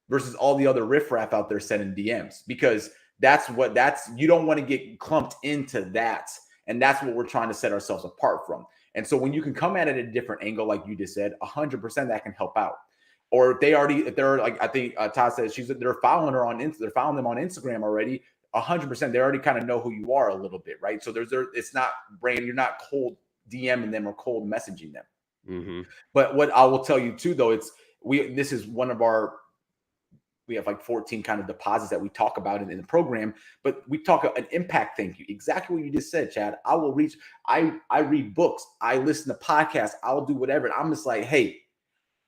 versus all the other riffraff out there sending DMs? Because that's you don't want to get clumped into that. And that's what we're trying to set ourselves apart from. And so when you can come at it at a different angle, like you just said, 100% that can help out. Or if they're like, I think Todd says they're following her on they're following them on Instagram already. 100%, they already kind of know who you are a little bit, right? So it's not brain, you're not cold DMing them or cold messaging them. Mm-hmm. But what I will tell you too, though, this is one of our, we have like 14 kind of deposits that we talk about in the program, but we talk an impact thank you. Exactly what you just said, Chad. I read books, I listen to podcasts, I'll do whatever. And I'm just like, hey,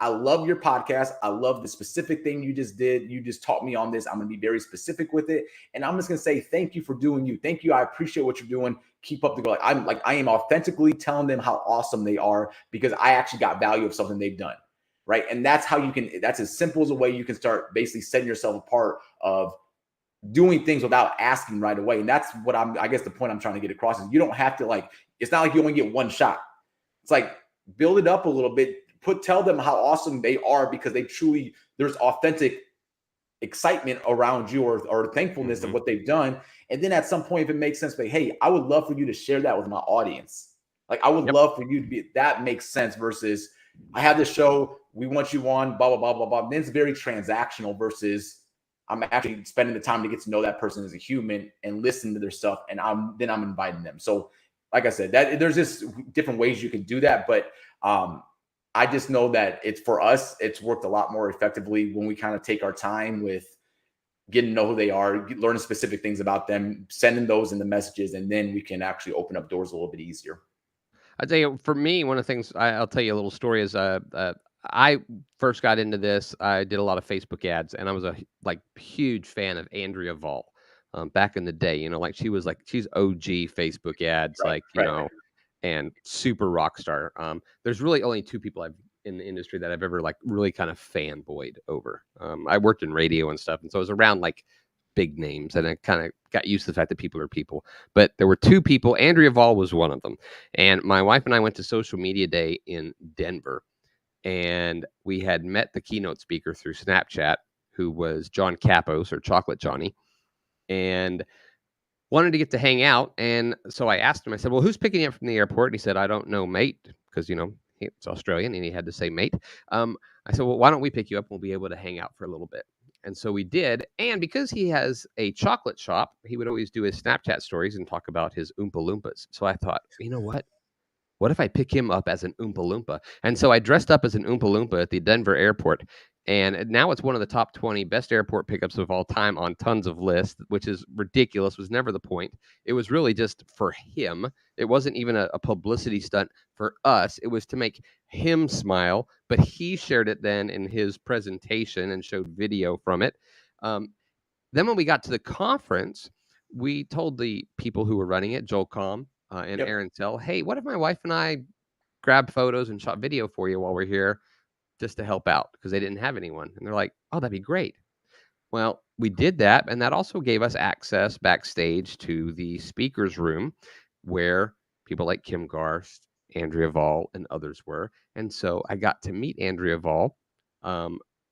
I love your podcast. I love the specific thing you just did. You just taught me on this. I'm going to be very specific with it. And I'm just going to say, thank you for doing you. Thank you. I appreciate what you're doing. Keep up the good. I am authentically telling them how awesome they are because I actually got value of something they've done. Right. And that's how that's as simple as a way you can start basically setting yourself apart of doing things without asking right away. And that's what I guess the point I'm trying to get across is you don't have to it's not like you only get one shot. It's like build it up a little bit. Tell them how awesome they are because there's authentic excitement around you or thankfulness of what they've done. And then at some point, if it makes sense, hey, I would love for you to share that with my audience. Like I would love for you to be, that makes sense versus I have this show, we want you on, blah, blah, blah, blah, blah. Then it's very transactional versus I'm actually spending the time to get to know that person as a human and listen to their stuff. And I'm inviting them. So like I said, that there's just different ways you can do that. But I just know that for us, it's worked a lot more effectively when we kind of take our time with getting to know who they are, learning specific things about them, sending those in the messages, and then we can actually open up doors a little bit easier. I'd say for me, one of the things I'll tell you a little story is I first got into this. I did a lot of Facebook ads, and I was a huge fan of Andrea Vahl. back in the day. Like she's OG Facebook ads, Right. Right. and super rock star. There's really only two people I've in the industry that I've ever like really kind of fanboyed over. I worked in radio and stuff, and so I was around like big names, and I kind of got used to the fact that people are people. But there were two people. Andrea Vall was one of them, and my wife and I went to Social Media Day in Denver, and we had met the keynote speaker through Snapchat, who was John Capos or Chocolate Johnny, and wanted to get to hang out. And so I asked him, I said, well, who's picking you up from the airport? And he said, I don't know, mate, because, it's Australian and he had to say mate. I said, well, why don't we pick you up? We'll be able to hang out for a little bit. And so we did. And because he has a chocolate shop, he would always do his Snapchat stories and talk about his Oompa Loompas. So I thought, you know what? What if I pick him up as an Oompa Loompa? And so I dressed up as an Oompa Loompa at the Denver airport. And now it's one of the top 20 best airport pickups of all time on tons of lists, which is ridiculous, was never the point. It was really just for him. It wasn't even a publicity stunt for us. It was to make him smile. But he shared it then in his presentation and showed video from it. Then when we got to the conference, we told the people who were running it, Joel Comm, and Yep. Aaron Tell, hey, what if my wife and I grabbed photos and shot video for you while we're here just to help out? Because they didn't have anyone. And they're like, oh, that'd be great. Well, we did that. And that also gave us access backstage to the speaker's room where people like Kim Garst, Andrea Vall, and others were. And so I got to meet Andrea Vall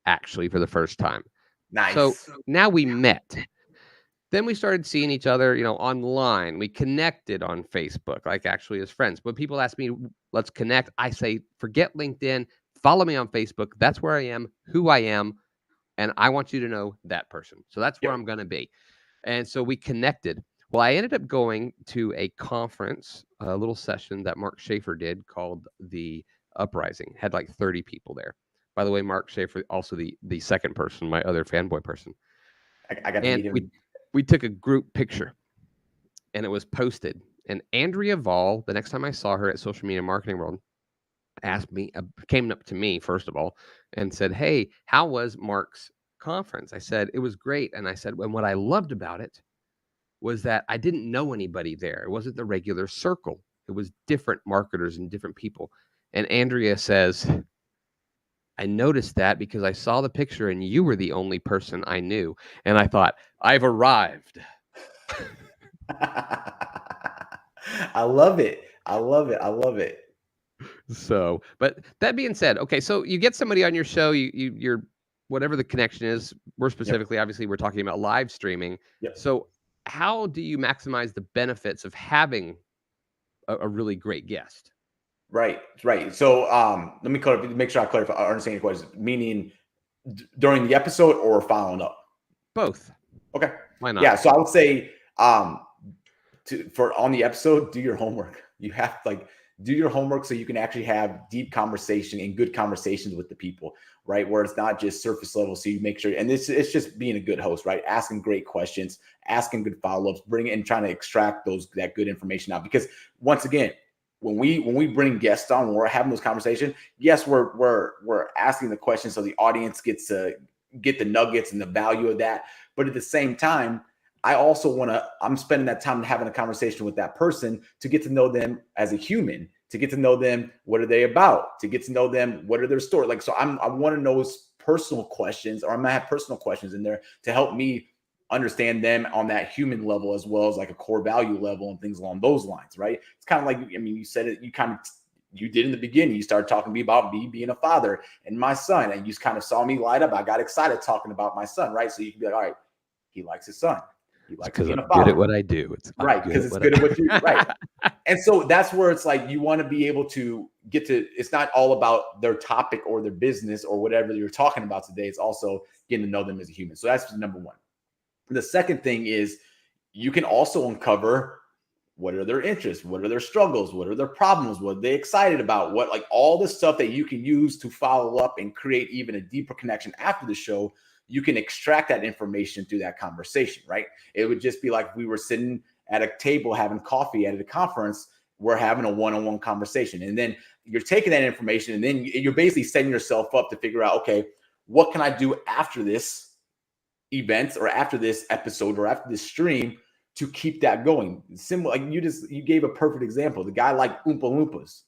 actually for the first time. Nice. So now we met. Then we started seeing each other, online. We connected on Facebook, like actually as friends. When people ask me, let's connect, I say, forget LinkedIn, follow me on Facebook. That's where I am, who I am, and I want you to know that person. So that's where I'm going to be. And so we connected. Well, I ended up going to a conference, a little session that Mark Schaefer did called The Uprising. Had like 30 people there. By the way, Mark Schaefer, also the second person, my other fanboy person. I got to meet him. We took a group picture and it was posted. And Andrea Vall, the next time I saw her at Social Media Marketing World, came up to me, first of all, and said, hey, how was Mark's conference? I said, it was great. And I said, and what I loved about it was that I didn't know anybody there. It wasn't the regular circle. It was different marketers and different people. And Andrea says, I noticed that because I saw the picture and you were the only person I knew. And I thought, I've arrived. I love it. I love it. I love it. So, but that being said, okay, so you get somebody on your show, you're whatever the connection is. We're specifically, obviously, we're talking about live streaming. Yep. So, how do you maximize the benefits of having a really great guest? Right. So, let me make sure I clarify. I understand your question. Meaning, during the episode or following up? Both. Okay. Why not? Yeah. So I would say, for on the episode, do your homework. You have to do your homework so you can actually have deep conversation and good conversations with the people, right? Where it's not just surface level. So you make sure, and it's just being a good host, right? Asking great questions, asking good follow-ups, trying to extract that good information out. Because once again, when we bring guests on, when we're having those conversations, yes, we're asking the questions so the audience gets to get the nuggets and the value of that. But at the same time, I also I'm spending that time having a conversation with that person to get to know them as a human, to get to know them, what are they about, to get to know them, what are their stories. So I want to know those personal questions, or I'm gonna have personal questions in there to help me understand them on that human level, as well as like a core value level and things along those lines, right? It's kind of like, you said it, you did in the beginning. You started talking to me about me being a father and my son, and you just kind of saw me light up. I got excited talking about my son, right? So you can be like, all right, he likes his son. He likes because I'm good at what I do. Right, because it's good at what you right. And so that's where it's like you want to be able to get to. It's not all about their topic or their business or whatever you're talking about today. It's also getting to know them as a human. So that's number one. The second thing is you can also uncover what are their interests, what are their struggles, what are their problems, what are they excited about, what all the stuff that you can use to follow up and create even a deeper connection after the show. You can extract that information through that conversation, right? It would just be like we were sitting at a table having coffee at a conference. We're having a one-on-one conversation. And then you're taking that information and then you're basically setting yourself up to figure out, okay, what can I do after this events or after this episode or after this stream to keep that going. Similar, like you gave a perfect example. The guy like Oompa Loompas,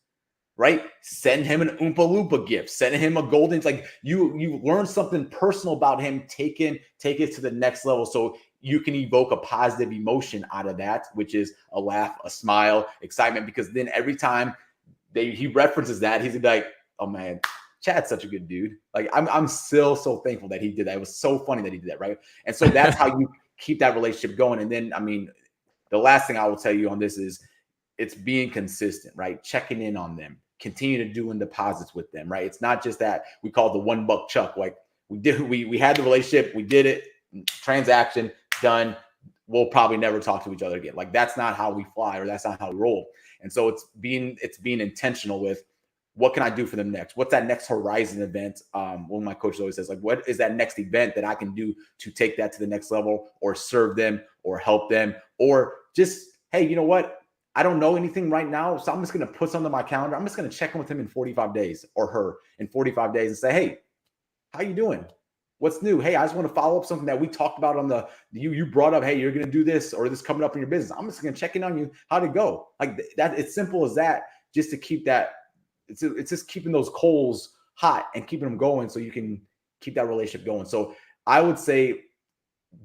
right? Send him an Oompa Loompa gift. Send him a golden. Like you learn something personal about him. Take it to the next level, so you can evoke a positive emotion out of that, which is a laugh, a smile, excitement. Because then every time he references that, he's like, "Oh man, Chad's such a good dude." Like I'm still so thankful that he did that. It was so funny that he did that, right? And so that's how you keep that relationship going. And then, I mean, the last thing I will tell you on this is it's being consistent, right? Checking in on them, continue to doing deposits with them, right? It's not just that we call it the $1 chuck. Like we had the relationship, we did it, transaction done. We'll probably never talk to each other again. Like that's not how we fly, or that's not how we roll. And so it's being intentional with what can I do for them next? What's that next horizon event? One of my coaches always says, like, what is that next event that I can do to take that to the next level, or serve them, or help them, or just, hey, you know what? I don't know anything right now, so I'm just going to put something on my calendar. I'm just going to check in with him in 45 days or her in 45 days and say, hey, how you doing? What's new? Hey, I just want to follow up something that we talked about on you brought up. Hey, you're going to do this or this coming up in your business. I'm just going to check in on you. How'd it go? Like that. It's simple as that, just to keep that. It's just keeping those coals hot and keeping them going so you can keep that relationship going. So I would say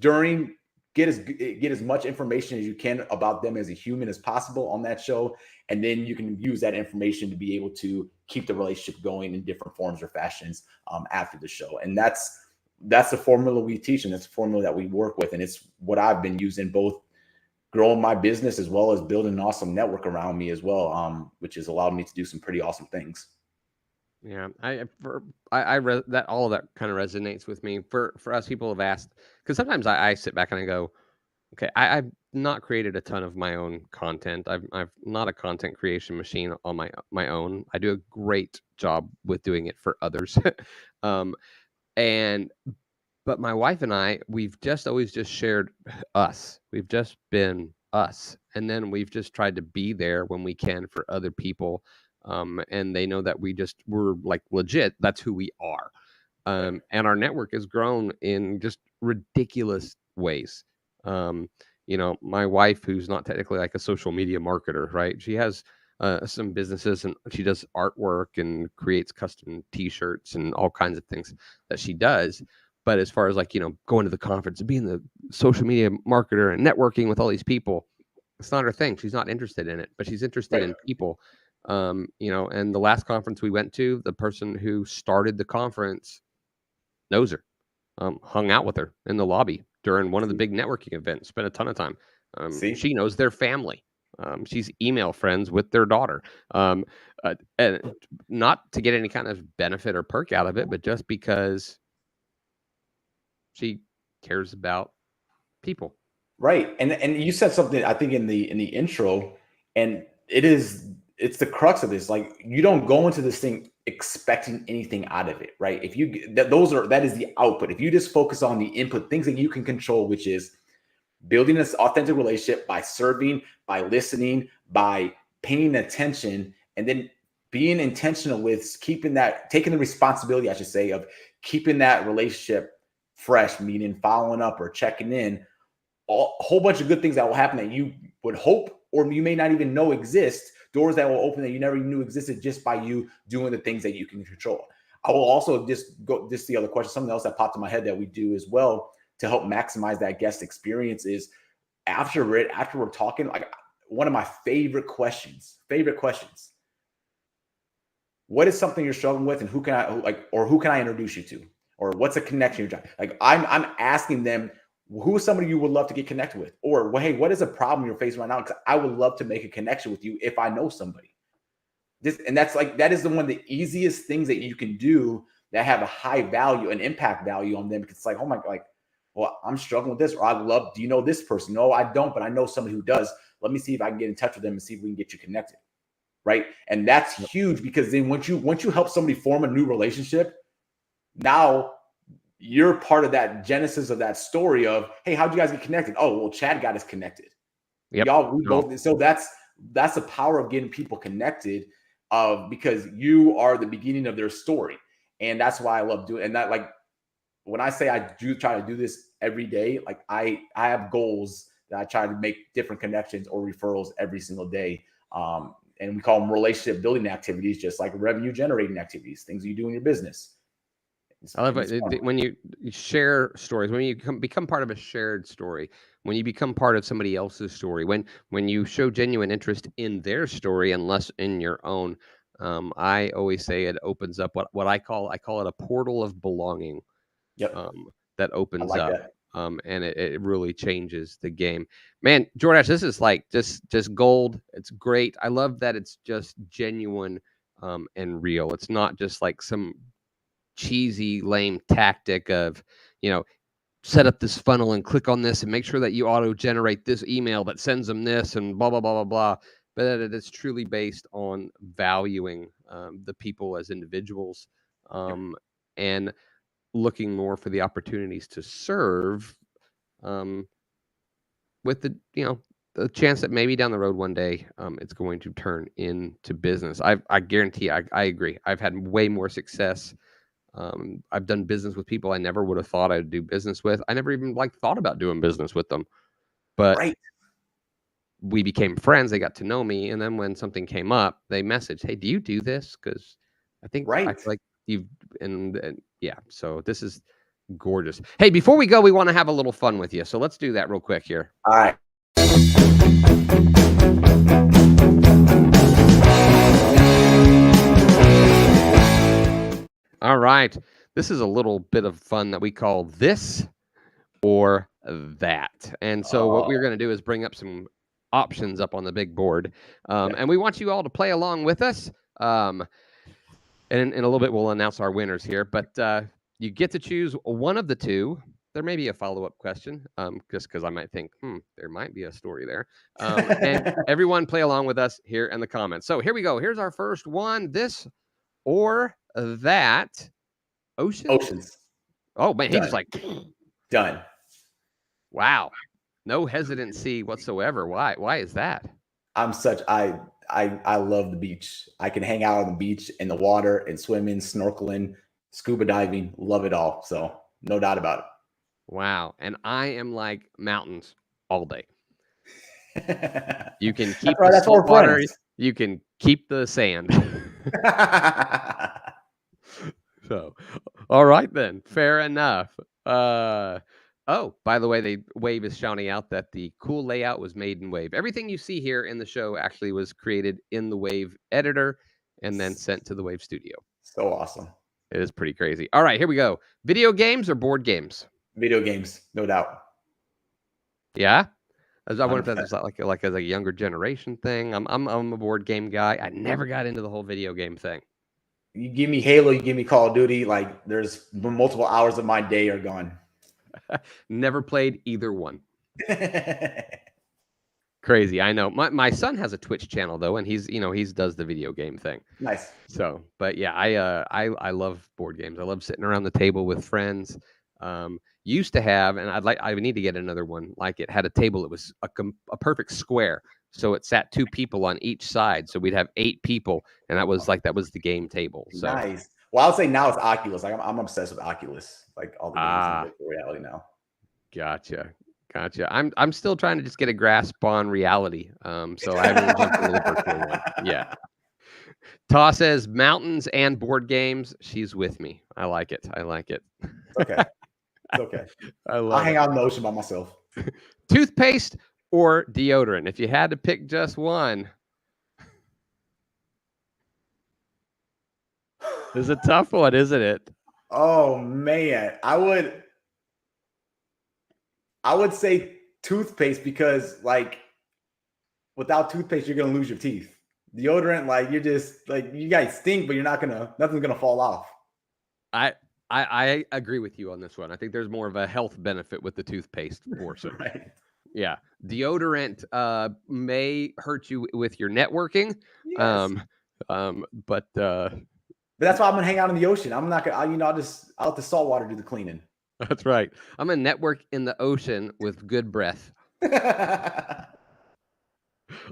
get as much information as you can about them as a human as possible on that show. And then you can use that information to be able to keep the relationship going in different forms or fashions after the show. And that's the formula we teach, and it's the formula that we work with. And it's what I've been using both growing my business as well as building an awesome network around me as well, which has allowed me to do some pretty awesome things. Yeah, that all of that kind of resonates with me. For us, people have asked, because sometimes I sit back and I go, okay, I've not created a ton of my own content. I've not a content creation machine on my own. I do a great job with doing it for others, and but my wife and I, we've just always just shared us. We've just been us, and then we've just tried to be there when we can for other people, and they know that we're like legit. That's who we are. And our network has grown in just ridiculous ways. Um, my wife, who's not technically like a social media marketer, right? She has some businesses, and she does artwork and creates custom T-shirts and all kinds of things that she does. But as far as like, going to the conference and being the social media marketer and networking with all these people, it's not her thing. She's not interested in it, but she's interested in people. And the last conference we went to, the person who started the conference knows her, hung out with her in the lobby during one of the big networking events, spent a ton of time. She knows their family. She's email friends with their daughter. And not to get any kind of benefit or perk out of it, but just because she cares about people. Right. And you said something, I think, in the intro, and it's the crux of this. Like, you don't go into this thing expecting anything out of it, right? If you that is the output. If you just focus on the input, things that you can control, which is building this authentic relationship by serving, by listening, by paying attention, and then being intentional with taking the responsibility, I should say, of keeping that relationship fresh, meaning following up or checking in. A whole bunch of good things that will happen that you would hope, or you may not even know exist. Doors that will open that you never even knew existed just by you doing the things that you can control. I will also just the other question, something else that popped in my head that we do as well to help maximize that guest experience is after we're talking, like, one of my favorite questions. What is something you're struggling with, and who can I introduce you to? Or what's a connection you're trying? Like, I'm asking them, who is somebody you would love to get connected with? Or, well, hey, what is a problem you're facing right now? Because I would love to make a connection with you if I know somebody. That is one of the easiest things that you can do that have a high value, an impact value on them. Because it's like, oh my, like, well, I'm struggling with this, or do you know this person? No, I don't, but I know somebody who does. Let me see if I can get in touch with them and see if we can get you connected. Right. And that's huge, because then once you help somebody form a new relationship, now you're part of that genesis of that story of, hey, how'd you guys get connected? Oh, well, Chad got us connected. Yep. We both. So that's the power of getting people connected, because you are the beginning of their story. And that's why I love doing, and that, like, when I say I do try to do this every day, like I have goals that I try to make different connections or referrals every single day. And we call them relationship building activities, just like revenue generating activities, things you do in your business. I love It's fun. it when you share stories, when you become part of a shared story, when you become part of somebody else's story, when you show genuine interest in their story and less in your own. I always say it opens up what I call it a portal of belonging, Yep. that I opens like up. that. And it really changes the game. Man, Jordache, this is like just gold. It's great. I love that it's just genuine, and real. It's not just like some cheesy, lame tactic of, set up this funnel and click on this and make sure that you auto generate this email that sends them this and blah, blah, blah, blah, blah. But that it is truly based on valuing, the people as individuals, Yep. and looking more for the opportunities to serve, um, with the chance that maybe down the road one day, it's going to turn into business. I guarantee. I agree. I've had way more success. I've done business with people I never would have thought I'd do business with. I never even thought about doing business with them, but Right. we became friends. They got to know me, and then when something came up, they messaged, "Hey, do you do this? Because I feel Right. like you've," and yeah. So this is gorgeous. Hey, before we go, we want to have a little fun with you. So let's do that real quick here. All right. All right. This is a little bit of fun that we call this or that. And so what we're Oh, going to do is bring up some options up on the big board. yep. And we want you all to play along with us. And in a little bit, we'll announce our winners here. But you get to choose one of the two. There may be a follow-up question, just because I might think, there might be a story there. And everyone play along with us here in the comments. So here we go. Here's our first one. This or that. Oceans? Oceans. Oh, man, he just Done. like, Done. wow. No hesitancy whatsoever. Why is that? I'm such I love the beach. I can hang out on the beach in the water and swimming, snorkeling, scuba diving, love it all. So no doubt about Wow. And I am like mountains all day. it. You can That's keep the right. That's why salt we're water, friends. you can keep the sand. So, all right then. Fair enough. Oh, by the way, Wave is shouting out that the cool layout was made in Wave. Everything you see here in the show actually was created in the Wave editor and then sent to the Wave studio. So awesome. It is pretty crazy. All right, here we go. Video games or board games? Video games, no doubt. Yeah. I wonder if 100%. that's like as a younger generation thing. I'm a board game guy. I never got into the whole video game thing. You give me Halo, you give me Call of Duty, like there's multiple hours of my day are gone. Never played either one. Crazy, I know. My son has a Twitch channel though, and he's does the video game thing. Nice. So, but yeah, I love board games. I love sitting around the table with friends. Used to have, and I would need to get another one. Like it had a table that was a perfect square, so it sat two people on each side. So we'd have 8 people, and that was the game table. So Nice. Well, I would say now it's Oculus. Like I'm obsessed with Oculus. Like all the games in virtual reality now. Gotcha. I'm still trying to just get a grasp on reality. So I haven't even jumped into the virtual one yet. Ta says mountains and board games. She's with me. I like it. Okay. It's okay. I'll hang out in the ocean by myself. Toothpaste or deodorant? If you had to pick just one. This is a tough one, isn't it? Oh man. I would say toothpaste because like without toothpaste, you're gonna lose your teeth. Deodorant, like you're just like you guys stink, but nothing's gonna fall off. I agree with you on this one. I think there's more of a health benefit with the toothpaste portion. Right. Yeah. Deodorant may hurt you with your networking. Yes. But But that's why I'm gonna hang out in the ocean. I'm not gonna, I'll let the salt water do the cleaning. that's right. I'm a network in the ocean with good breath.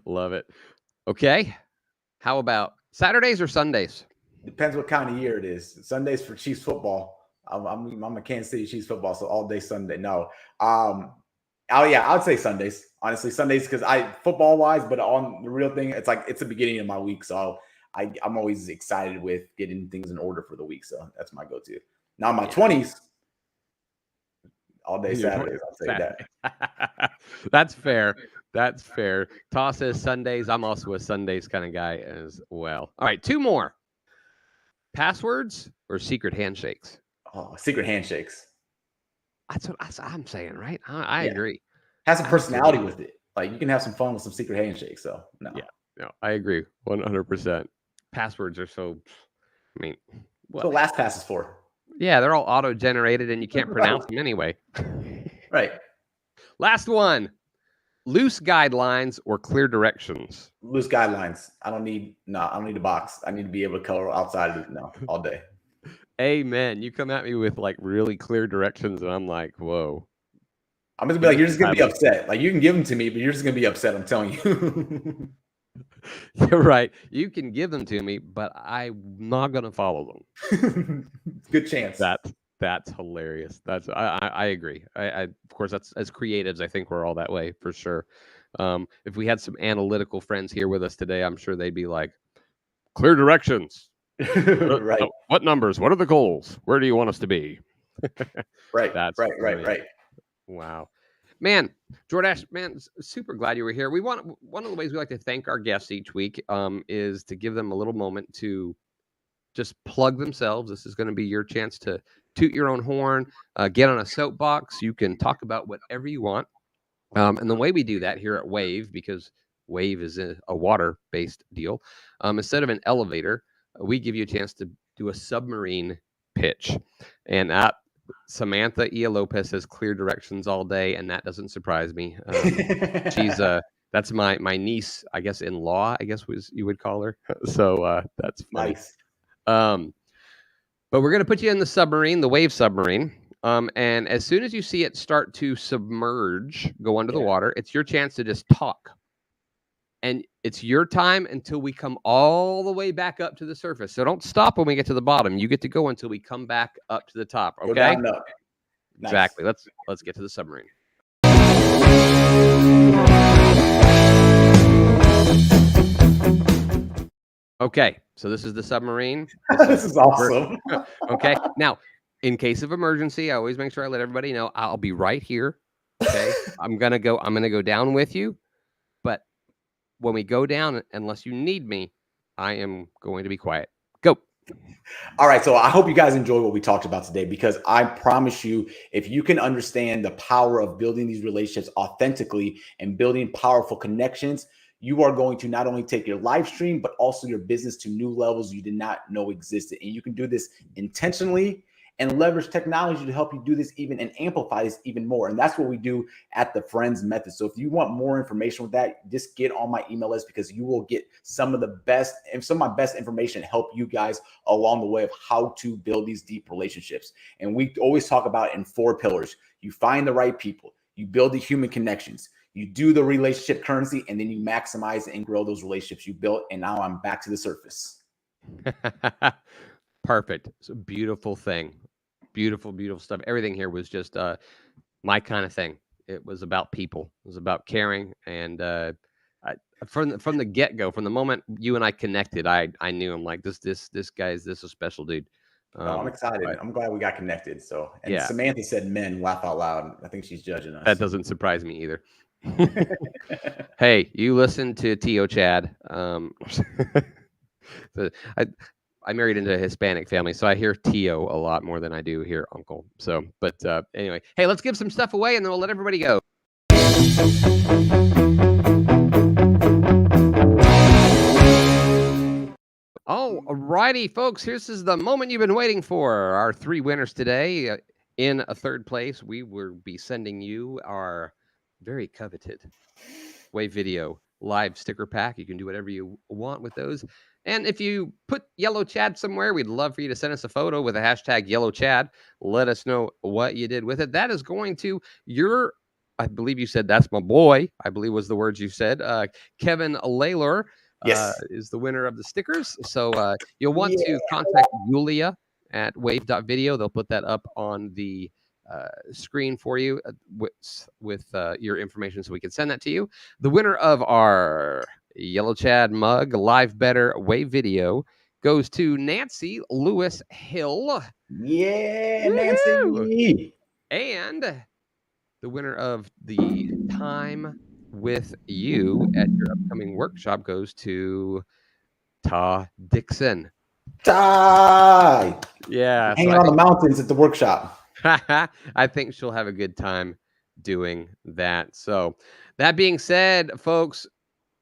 Love it. Okay. How about Saturdays or Sundays? Depends what kind of year it is. Sundays for Chiefs football. I'm a Kansas City Chiefs football, so all day Sunday. No. Oh yeah, I would say Sundays. Honestly, Sundays because football wise, but on the real thing, it's like it's the beginning of my week, so I'm always excited with getting things in order for the week. So that's my go-to. Now in my 20s, all day Saturdays. I'll say that. That's fair. That's fair. Toss says Sundays. I'm also a Sundays kind of guy as well. All right, 2 more. Passwords or secret handshakes? Oh, secret handshakes. That's what I'm saying, right? I agree. Have some personality with it. Like you can have some fun with some secret handshakes. So no. Yeah, no, I agree 100%. Passwords are so. I mean, what LastPass is for? Yeah, they're all auto-generated, and you can't pronounce them anyway. Right. Last one. Loose guidelines or clear directions? Loose guidelines. I don't need a box. I need to be able to color outside of it all day. Amen. You come at me with like really clear directions, and I'm like, whoa. I'm just gonna be like, you're just gonna be upset. Like you can give them to me, but you're just gonna be upset. I'm telling you. You're right. You can give them to me, but I'm not gonna follow them. Good chance. That's hilarious. I agree. I of course that's as creatives, I think we're all that way for sure. If we had some analytical friends here with us today, I'm sure they'd be like, clear directions. Right. What numbers? What are the goals? Where do you want us to be? Right. Right. Wow. Man, Jordache, man, super glad you were here. One of the ways we like to thank our guests each week is to give them a little moment to just plug themselves. This is going to be your chance to toot your own horn, get on a soapbox. You can talk about whatever you want. And the way we do that here at Wave, because Wave is a water-based deal, instead of an elevator, we give you a chance to do a submarine pitch. And Samantha E. Lopez has clear directions all day, and that doesn't surprise me. She's that's my niece, I guess, in law, I guess you would call her. So that's funny. Nice. But we're gonna put you in the submarine, the Wave submarine. And as soon as you see it start to submerge, go under the water, it's your chance to just talk. And it's your time until we come all the way back up to the surface. So don't stop when we get to the bottom. You get to go until we come back up to the top. Okay. Go down, up. Nice. Exactly. Let's get to the submarine. Okay. So this is the submarine. This is awesome. Okay. Now, in case of emergency, I always make sure I let everybody know I'll be right here. Okay. I'm gonna go down with you. But when we go down, unless you need me, I am going to be quiet. Go. All right. So I hope you guys enjoy what we talked about today, because I promise you, if you can understand the power of building these relationships authentically and building powerful connections, you are going to not only take your live stream, but also your business to new levels you did not know existed. And you can do this intentionally and leverage technology to help you do this even and amplify this even more. And that's what we do at the Friends Method. So if you want more information with that, just get on my email list, because you will get some of my best information to help you guys along the way of how to build these deep relationships. And we always talk about it in 4 pillars. You find the right people, you build the human connections, you do the relationship currency, and then you maximize and grow those relationships you built. And now I'm back to the surface. Perfect. It's a beautiful thing. Beautiful, beautiful stuff. Everything here was just my kind of thing. It was about people. It was about caring. And from the get-go, from the moment you and I connected, I knew I'm like, this guy's a special dude. I'm excited. I'm glad we got connected. So, and yeah. Samantha said men, laugh out loud. I think she's judging us. That doesn't surprise me either. Hey, you listen to T.O. Chad. I married into a Hispanic family, so I hear Tio a lot more than I do hear Uncle. So, but anyway, hey, let's give some stuff away, and then we'll let everybody go. All righty, folks, this is the moment you've been waiting for. Our 3 winners today. In a 3rd place, we will be sending you our very coveted Wave.video live sticker pack. You can do whatever you want with those. And if you put Yellow Chad somewhere, we'd love for you to send us a photo with a hashtag Yellow Chad. Let us know what you did with it. That is going to I believe you said that's my boy, I believe was the words you said. Kevin Laylor yes. Is the winner of the stickers. So you'll want to contact Yulia at Wave.video. They'll put that up on the screen for you with your information so we can send that to you. The winner of our Yellow Chad mug, Live Better Wave video, goes to Nancy Lewis Hill. Yeah, Woo-hoo! Nancy. And the winner of the Time with You at your upcoming workshop goes to Ta Dixon. Ty. Yeah, so Hanging on the mountains at the workshop. I think she'll have a good time doing that. So, that being said, folks,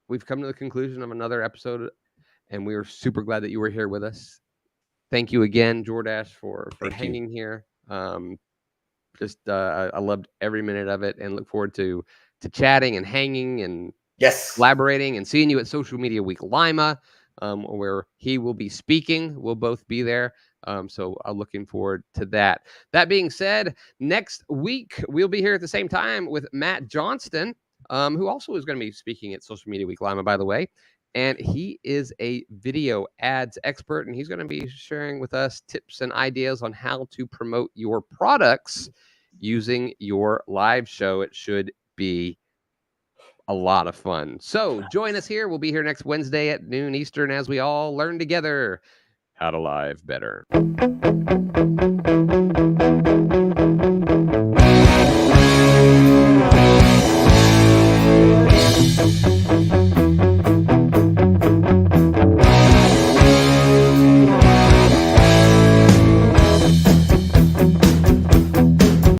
we've come to the conclusion of another episode, and we are super glad that you were here with us. Thank you again, Jordache, for hanging here. I loved every minute of it, and look forward to chatting and hanging and collaborating and seeing you at Social Media Week Lima, where he will be speaking. We'll both be there. So I'm looking forward to that. That being said, next week we'll be here at the same time with Matt Johnston, who also is going to be speaking at Social Media Week Lima, by the way. And he is a video ads expert, and he's going to be sharing with us tips and ideas on how to promote your products using your live show. It should be a lot of fun. So join us here. We'll be here next Wednesday at noon Eastern as we all learn together how to live better.